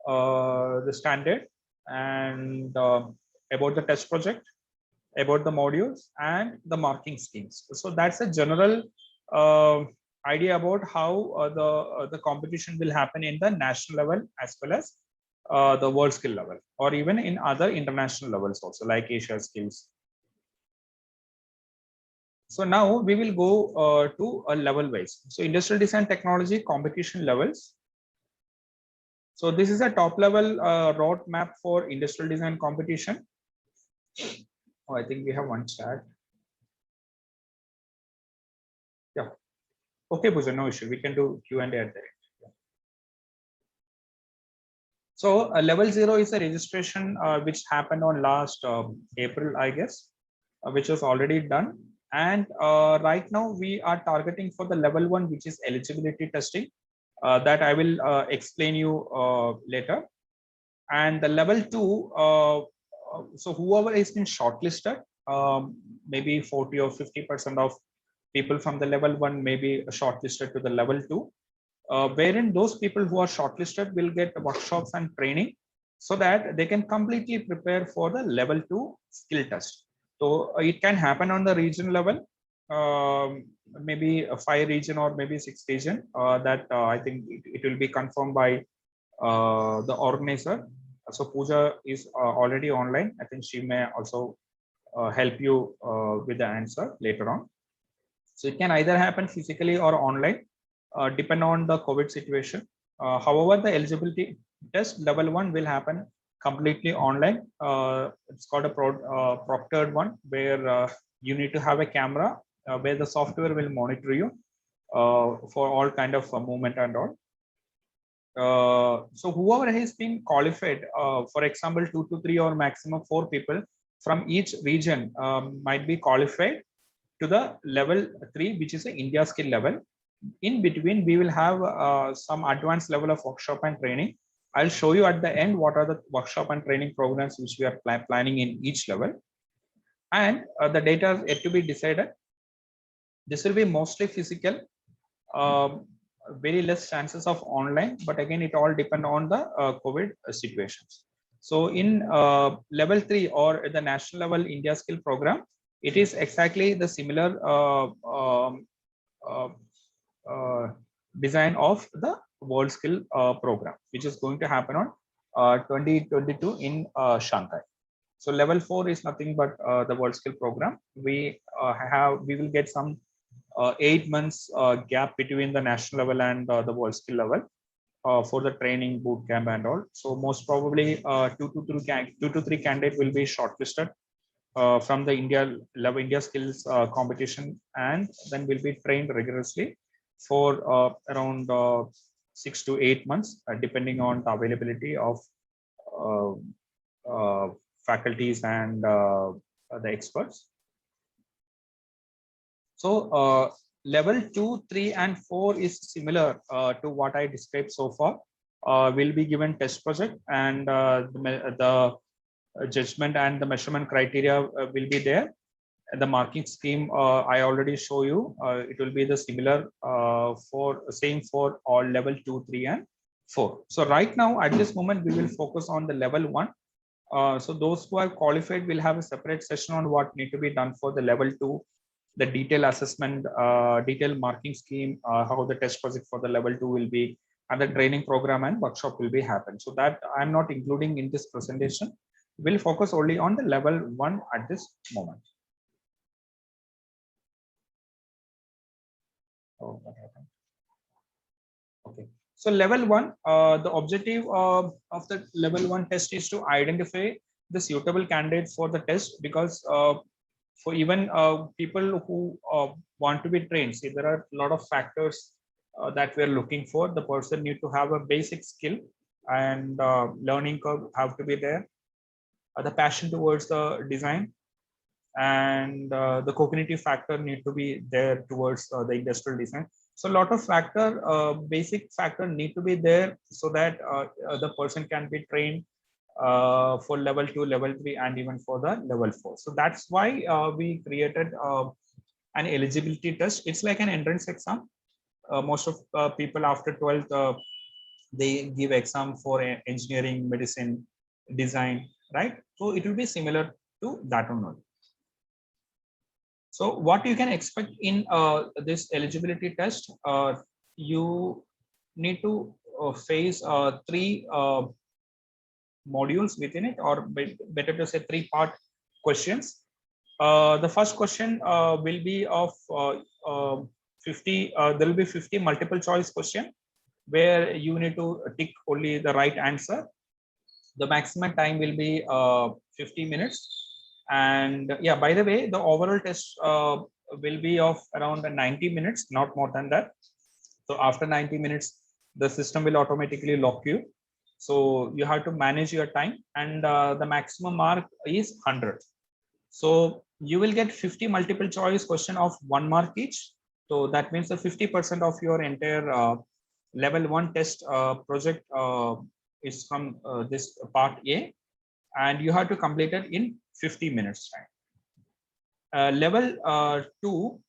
the standard, and about the test project, about the modules and the marking schemes. So that's a general idea about how the competition will happen in the national level as well as the world skill level, or even in other international levels also, like Asia skills. So now we will go to a level wise. So industrial design technology competition levels. So this is a top level roadmap for industrial design competition. Oh, I think we have one chat. Yeah. Okay, Pooja, no issue. We can do Q&A at the end. Yeah. So level 0 is a registration which happened on last April, I guess, which was already done. And right now we are targeting for the level 1, which is eligibility testing. That I will explain you later. And the level 2, so whoever has been shortlisted, maybe 40 or 50% of people from the level 1 may be shortlisted to the level 2, wherein those people who are shortlisted will get workshops and training so that they can completely prepare for the level 2 skill test. So it can happen on the region level, maybe a 5 region or maybe 6 region. That I think it will be confirmed by the organizer. So Pooja is already online. I think she may also help you with the answer later on. So it can either happen physically or online. depend on the COVID situation. However, the eligibility test level 1 will happen completely online. It's called a proctored one, where you need to have a camera where the software will monitor you for all kind of movement and all. So whoever has been qualified, for example, 2 to 3 or maximum 4 people from each region might be qualified to the level 3, which is the India skill level. In between, we will have some advanced level of workshop and training. I'll show you at the end what are the workshop and training programs which we are planning in each level. And the data is yet to be decided. This will be mostly physical, very less chances of online, but again, it all depend on the COVID situations. So in level 3 or the national level India skill program, it is exactly the similar design of the world skill program, which is going to happen on 2022 in Shanghai. So level 4 is nothing but the world skill program. We will get some 8 months gap between the national level and the world skill level for the training boot camp and all. So most probably 2 to 3 candidates will be shortlisted from the India skills competition, and then will be trained rigorously for around 6 to 8 months, depending on the availability of faculties and the experts. So level 2, 3, and 4 is similar to what I described so far. Will be given test project, and the judgment and the measurement criteria will be there. The marking scheme I already show you. It will be the similar same for all level 2, 3, and 4. So right now at this moment we will focus on the level 1. So those who are qualified will have a separate session on what need to be done for the level 2, the detailed assessment, detailed marking scheme, how the test project for the level 2 will be, and the training program and workshop will be happen. So that I'm not including in this presentation. We'll focus only on the level 1 at this moment. Oh, what happened? Okay. So level 1, the objective of the level 1 test is to identify the suitable candidates for the test, because for even people who want to be trained, see, there are a lot of factors that we are looking for. The person need to have a basic skill, and learning curve have to be there. The passion towards the design, and the cognitive factor need to be there towards the industrial design. So a lot of basic factor need to be there, so that the person can be trained for level 2, level 3, and even for the level 4. So that's why we created an eligibility test. It's like an entrance exam. Most of people after 12th, they give exam for engineering, medicine, design, right? So it will be similar to that one. So what you can expect in this eligibility test, you need to face 3 modules within it, or better to say 3-part questions. The first question will be of 50. There will be 50 multiple choice question, where you need to tick only the right answer. The maximum time will be 50 minutes. And yeah, by the way, the overall test will be of around 90 minutes, not more than that. So after 90 minutes, the system will automatically lock you. So you have to manage your time, and the maximum mark is 100. So you will get 50 multiple choice question of 1 mark each. So that means the 50% of your entire level 1 test project is from this part A, and you have to complete it in 50 minutes time. Level 2,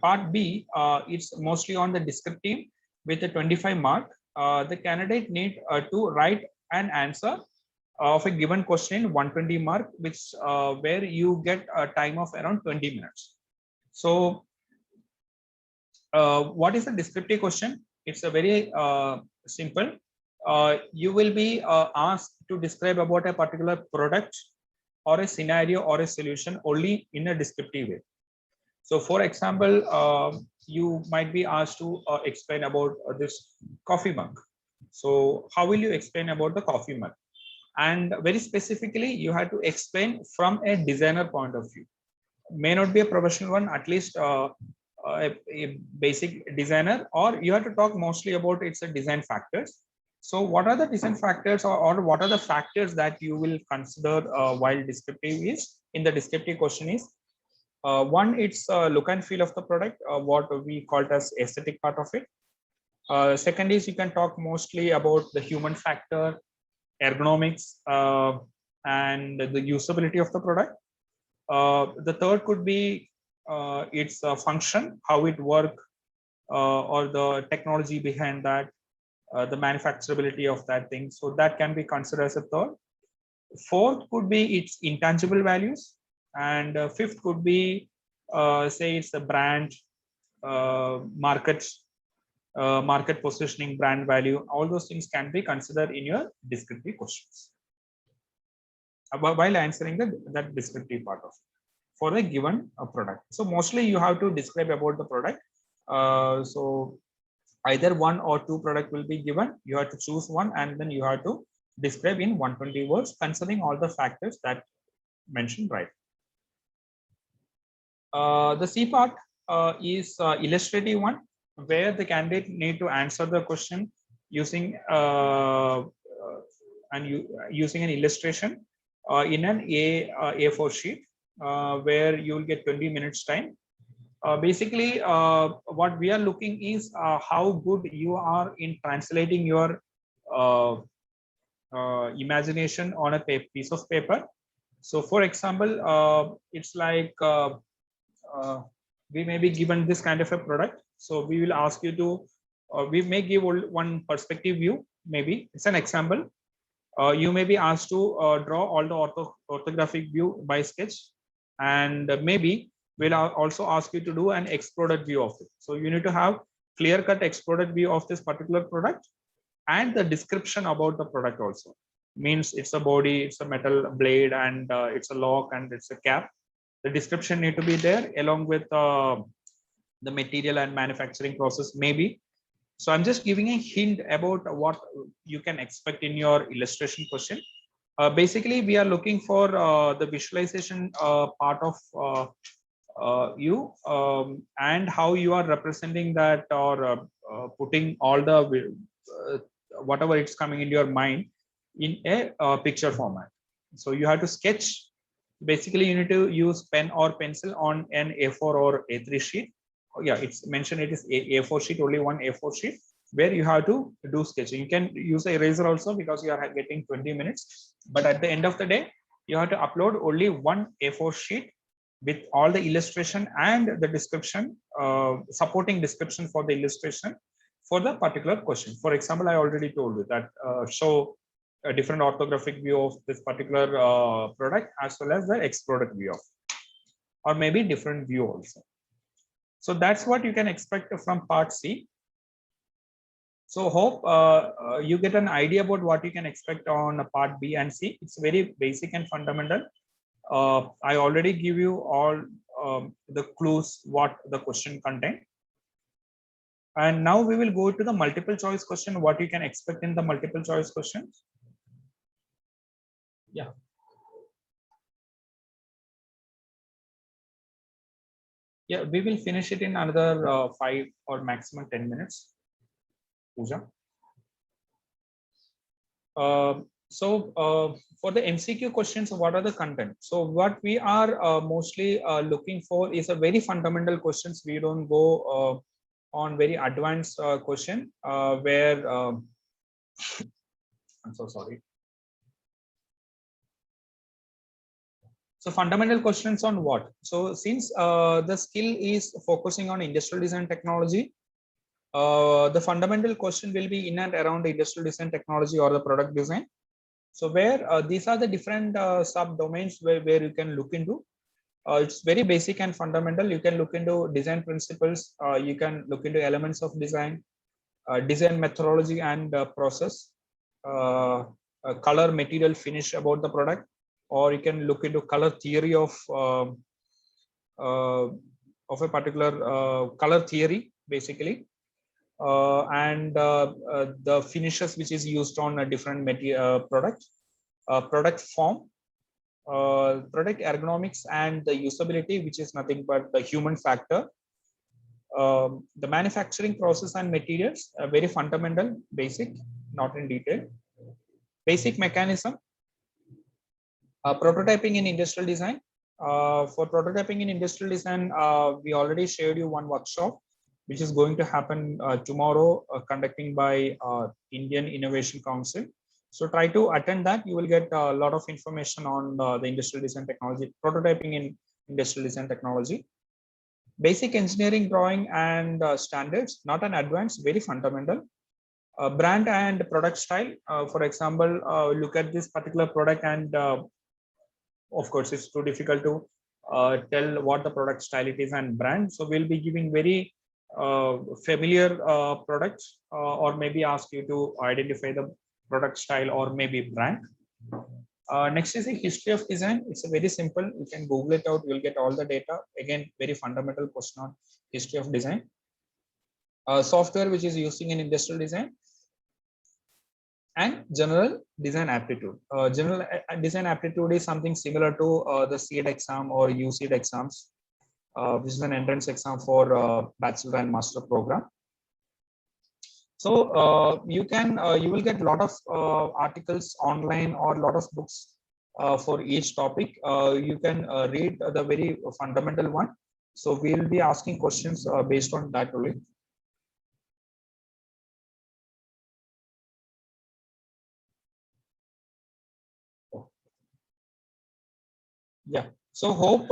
part B, it's mostly on the descriptive with a 25 mark. The candidate need to write an answer of a given question 120 mark, which where you get a time of around 20 minutes. So what is the descriptive question? It's a very simple. You will be asked to describe about a particular product or a scenario or a solution only in a descriptive way. So for example, you might be asked to explain about this coffee mug. So how will you explain about the coffee mug? And very specifically, you have to explain from a designer point of view. May not be a professional one, at least a basic designer, or you have to talk mostly about its design factors. So what are the design factors, or what are the factors that you will consider while descriptive is in the descriptive question is one, it's look and feel of the product, what we call it as aesthetic part of it. Second is you can talk mostly about the human factor, ergonomics, and the usability of the product. The third could be its function, how it work, or the technology behind that, the manufacturability of that thing. So that can be considered as a third. Fourth could be its intangible values, and fifth could be say it's a brand, market positioning, brand value. All those things can be considered in your descriptive questions while answering that descriptive part of it for a given product. So mostly you have to describe about the product. So either one or two product will be given. You have to choose one, and then you have to describe in 120 words, considering all the factors that mentioned right. The C part is illustrative one, where the candidate need to answer the question using using an illustration in an A4 sheet, where you will get 20 minutes time. Basically, what we are looking is how good you are in translating your imagination on a piece of paper. So for example, it's like we may be given this kind of a product. So we will ask you to, we may give one perspective view, maybe it's an example. You may be asked to draw all the orthographic view by sketch, and maybe we'll also ask you to do an exploded view of it. So you need to have clear-cut exploded view of this particular product, and the description about the product also. Means it's a body, it's a metal blade, and it's a lock, and it's a cap. The description need to be there along with the material and manufacturing process maybe. So I'm just giving a hint about what you can expect in your illustration question. Basically, we are looking for the visualization part of you, and how you are representing that, or putting all the whatever it's coming into your mind in a picture format. So you have to sketch. Basically, you need to use pen or pencil on an A4 or A3 sheet. Oh, yeah, it's mentioned it is A4 sheet, only one A4 sheet, where you have to do sketching. You can use an eraser also, because you are getting 20 minutes. But at the end of the day, you have to upload only one A4 sheet with all the illustration and the description, supporting description for the illustration for the particular question. For example, I already told you that show a different orthographic view of this particular product, as well as the exploded view of, or maybe different view also. So that's what you can expect from part C. So hope you get an idea about what you can expect on part B and C. It's very basic and fundamental. I already give you all the clues what the question contained. And now we will go to the multiple choice question, what you can expect in the multiple choice questions. Yeah. Yeah, we will finish it in another 5 or maximum 10 minutes. Pooja. So for the MCQ questions, what are the content? So what we are mostly looking for is a very fundamental questions. We don't go on very advanced question where I'm so sorry. So fundamental questions on what? So since the skill is focusing on industrial design technology, the fundamental question will be in and around the industrial design technology or the product design. So where these are the different sub-domains where you can look into. It's very basic and fundamental. You can look into design principles. You can look into elements of design, design methodology and process, color, material, finish about the product, or you can look into color theory of of a particular color theory, basically, and the finishes which is used on a different material product, product form, product ergonomics, and the usability, which is nothing but the human factor. The manufacturing process and materials are very fundamental, basic, not in detail. Basic mechanism, prototyping in industrial design. For prototyping in industrial design, we already shared you one workshop, which is going to happen tomorrow, conducting by Indian Innovation Council. So try to attend that. You will get a lot of information on the industrial design technology, prototyping in industrial design technology. Basic engineering drawing and standards, not an advanced, very fundamental. Brand and product style. For example, look at this particular product, and of course, it's too difficult to tell what the product style it is and brand. So we'll be giving very familiar products, or maybe ask you to identify the product style or maybe brand. Next is a history of design. It's a very simple. You can Google it out. You'll get all the data. Again, very fundamental question on history of design. Software which is using in industrial design, and general design aptitude. General design aptitude is something similar to the CED exam or UCED exams, which is an entrance exam for bachelor and master program. So you will get a lot of articles online or a lot of books for each topic. You can read the very fundamental one. So we'll be asking questions based on that only. Yeah, so hope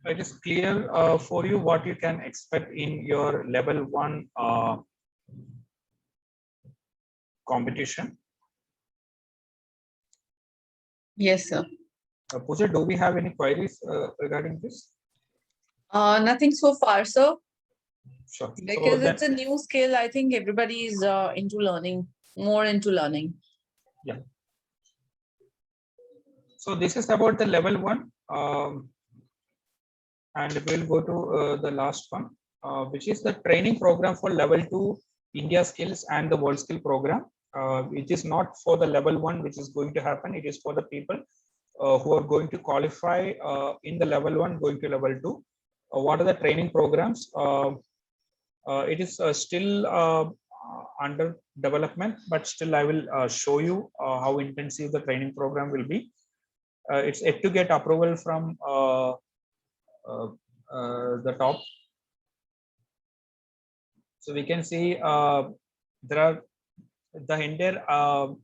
it is clear for you what you can expect in your level 1 competition. Yes, sir. Pooja, do we have any queries regarding this? Nothing so far, sir. Sure. Because So it's a new skill. I think everybody is into learning, more into learning. Yeah. So this is about the level 1, and we'll go to the last one, which is the training program for level 2 India skills and the world skill program. It is not for the level 1 which is going to happen. It is for the people who are going to qualify in the level 1 going to level 2. What are the training programs? It is still under development, but still I will show you how intensive the training program will be. It's yet to get approval from the top. So we can see there are the entire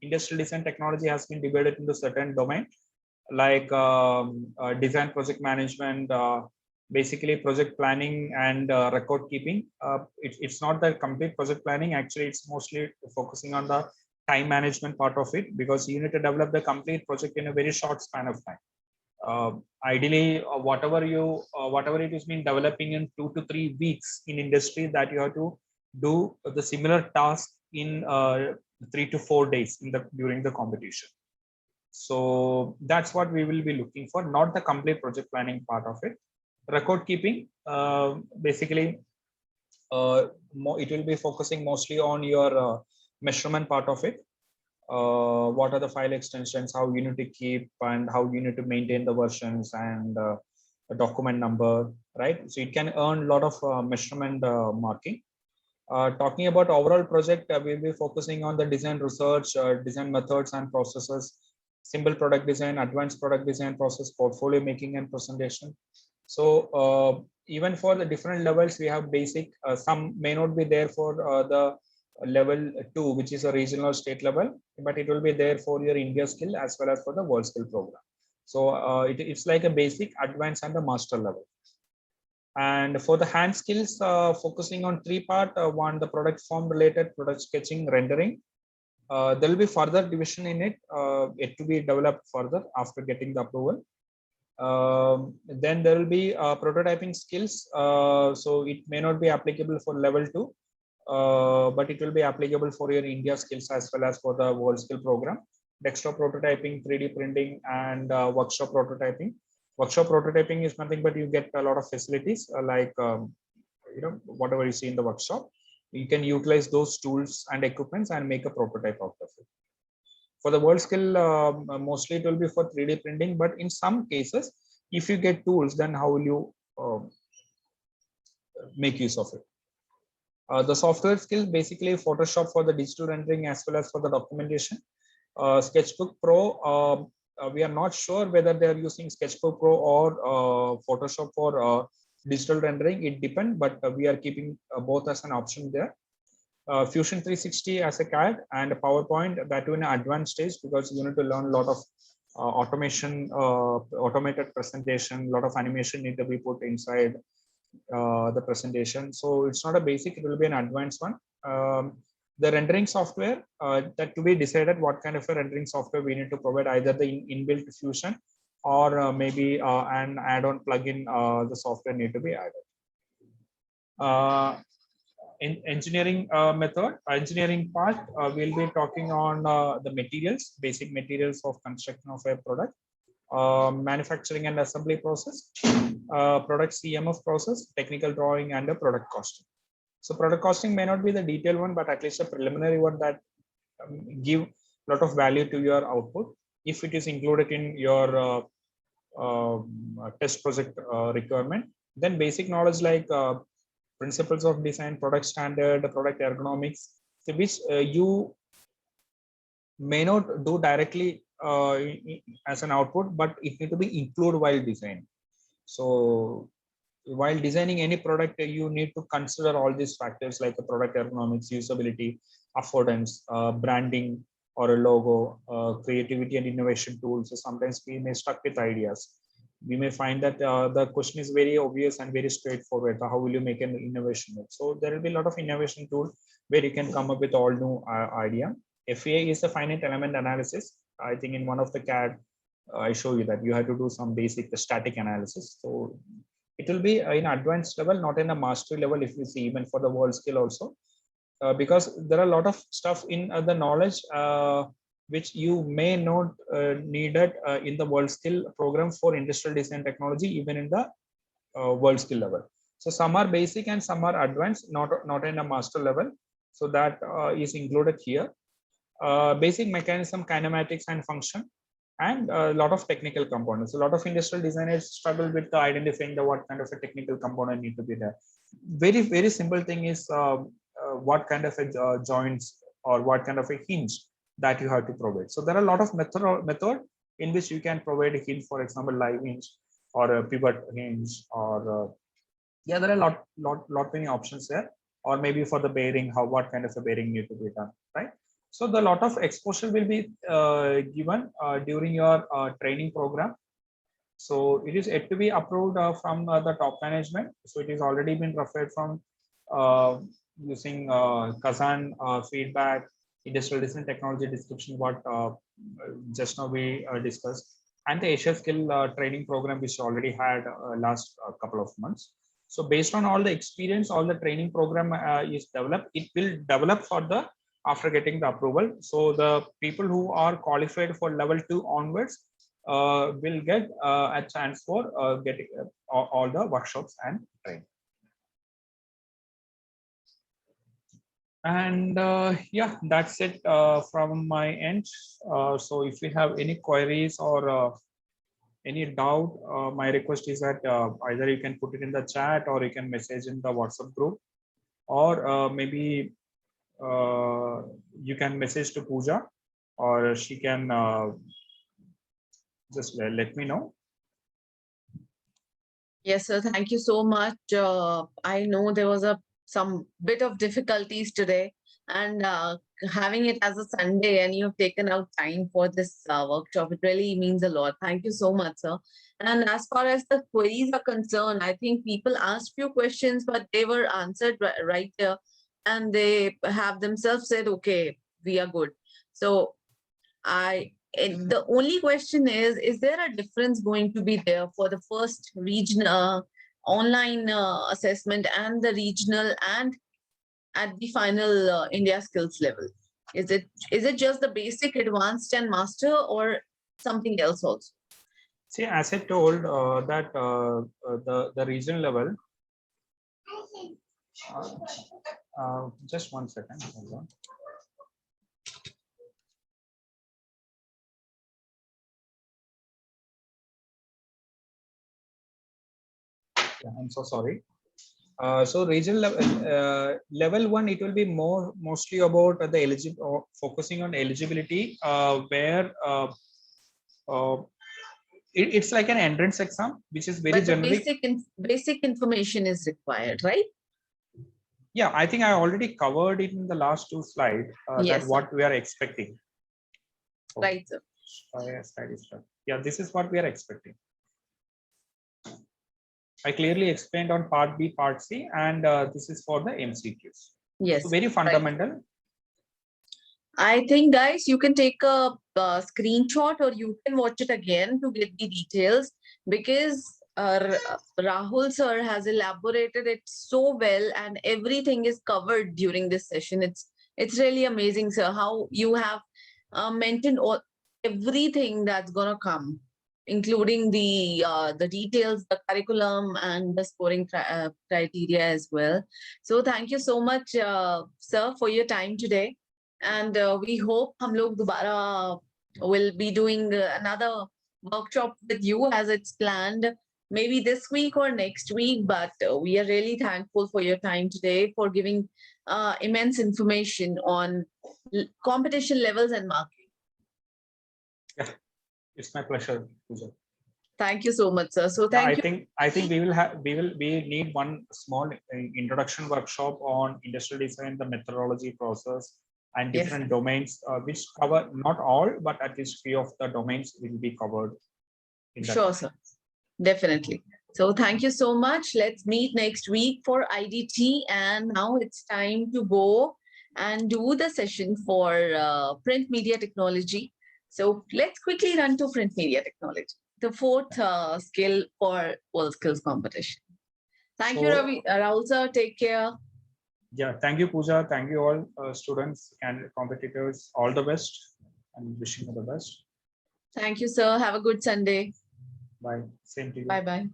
industrial design technology has been divided into certain domain, like design project management, basically project planning and record keeping. It's not the complete project planning. Actually, it's mostly focusing on the time management part of it, because you need to develop the complete project in a very short span of time. Ideally, whatever it has been developing in 2 to 3 weeks in industry, that you have to do the similar task in 3 to 4 days during the competition. So that's what we will be looking for, not the complete project planning part of it. Record keeping, basically, it will be focusing mostly on your measurement part of it. What are the file extensions, how you need to keep, and how you need to maintain the versions and a document number, right? So it can earn a lot of measurement marking. Talking about overall project, we'll be focusing on the design research, design methods and processes, simple product design, advanced product design process, portfolio making and presentation. So even for the different levels, we have basic, some may not be there for the level 2, which is a regional or state level, but it will be there for your India skill as well as for the world skill program. So it's like a basic, advanced and the master level. And for the hand skills, focusing on 3 parts. One, the product form related, product sketching, rendering. There will be further division in it, yet to be developed further after getting the approval. Then there will be prototyping skills. So it may not be applicable for level 2, but it will be applicable for your India skills as well as for the world skill program. Desktop prototyping, 3D printing, and workshop prototyping. Workshop prototyping is nothing but you get a lot of facilities like whatever you see in the workshop, you can utilize those tools and equipments and make a prototype out of it. For the world skill, mostly it will be for 3D printing, but in some cases, if you get tools, then how will you make use of it? The software skill, basically Photoshop for the digital rendering as well as for the documentation. Sketchbook Pro, we are not sure whether they are using Sketchbook Pro or Photoshop for digital rendering. It depends, but we are keeping both as an option there. Fusion 360 as a CAD and PowerPoint, that in an advanced stage, because you need to learn a lot of automation, automated presentation, a lot of animation need to be put inside the presentation. So it's not a basic, it will be an advanced one. The rendering software, that to be decided what kind of a rendering software we need to provide, either the inbuilt Fusion or maybe an add-on plugin, the software need to be added. In engineering engineering part, we'll be talking on the materials, basic materials of construction of a product, manufacturing and assembly process, product CMF process, technical drawing, and a product costing. So product costing may not be the detailed one, but at least a preliminary one that give a lot of value to your output if it is included in your test project requirement. Then basic knowledge like principles of design, product standard, product ergonomics, which you may not do directly as an output, but it need to be included while designing. So while designing any product, you need to consider all these factors like the product ergonomics, usability, affordance, branding or a logo, creativity and innovation tools. So sometimes we may stuck with ideas. We may find that the question is very obvious and very straightforward. How will you make an innovation? So there will be a lot of innovation tools where you can come up with all new idea. FEA is a finite element analysis. I think in one of the CAD, I show you that you have to do some basic static analysis. So it will be in advanced level, not in a mastery level, if you see, even for the world skill also, because there are a lot of stuff in the knowledge which you may not needed in the world skill program for industrial design technology, even in the world skill level. So some are basic and some are advanced, not in a master level. So that is included here. Basic mechanism, kinematics and function, and a lot of technical components. A lot of industrial designers struggle with identifying the what kind of a technical component need to be there. Very simple thing is what kind of a joints or what kind of a hinge that you have to provide. So there are a lot of method in which you can provide a hinge, for example, live hinge or a pivot hinge, or yeah, there are lot many options there. Or maybe for the bearing, what kind of a bearing need to be done, right? So the lot of exposure will be given during your training program. So it is yet to be approved from the top management. So it is already been referred from using Kazan feedback, industrial design technology description, what just now we discussed, and the Asia Skill training program, which already had last couple of months. So based on all the experience, all the training program is developed. It will develop for the after getting the approval. So the people who are qualified for level 2 onwards will get a chance for getting all the workshops and training. And yeah, that's it from my end. So if you have any queries or any doubt, my request is that either you can put it in the chat or you can message in the WhatsApp group, or maybe you can message to Pooja, or she can just let me know. Yes, sir. Thank you so much. I know there was some bit of difficulties today, and having it as a Sunday, and you have taken out time for this workshop. It really means a lot. Thank you so much, sir. And as far as the queries are concerned, I think people asked few questions, but they were answered right there, and they have themselves said, "Okay, we are good." So the only question is there a difference going to be there for the first regional online assessment and the regional and at the final India skills level? Is it just the basic, advanced and master, or something else also? See, as I told that the regional level. Just 1 second. Hold on. Yeah, I'm so sorry. So regional level 1, it will be mostly about the eligible, focusing on eligibility, where it's like an entrance exam, which is very But the generic. basic information is required, right? Yeah, I think I already covered it in the last 2 slides. Yes, That sir. what we are expecting. Right, sir. Yeah, this is what we are expecting. I clearly explained on part B, part C, and this is for the MCQs. Yes. So very fundamental. I think, guys, you can take a screenshot or you can watch it again to get the details, because Rahul sir has elaborated it so well and everything is covered during this session. It's really amazing, sir, how you have mentioned everything that's going to come, including the details, the curriculum, and the scoring criteria as well. So thank you so much, sir, for your time today. And we hope hum log dobara will be doing another workshop with you as it's planned, maybe this week or next week. But we are really thankful for your time today, for giving immense information on competition levels and marking. Yeah, it's my pleasure, Pooja. Thank you so much, sir. So thank you. I think we need one small introduction workshop on industrial design, the methodology process, and different domains, which cover not all, but at least few of the domains will be covered. Sure, sir. Definitely. So thank you so much. Let's meet next week for IDT. And now it's time to go and do the session for print media technology. So let's quickly run to print media technology, the fourth skill for World Skills Competition. Thank you, Ravi. Rahul sir, take care. Yeah, thank you, Pooja. Thank you all students and competitors. All the best and wishing you the best. Thank you, sir. Have a good Sunday. Bye. Same to you. Bye-bye.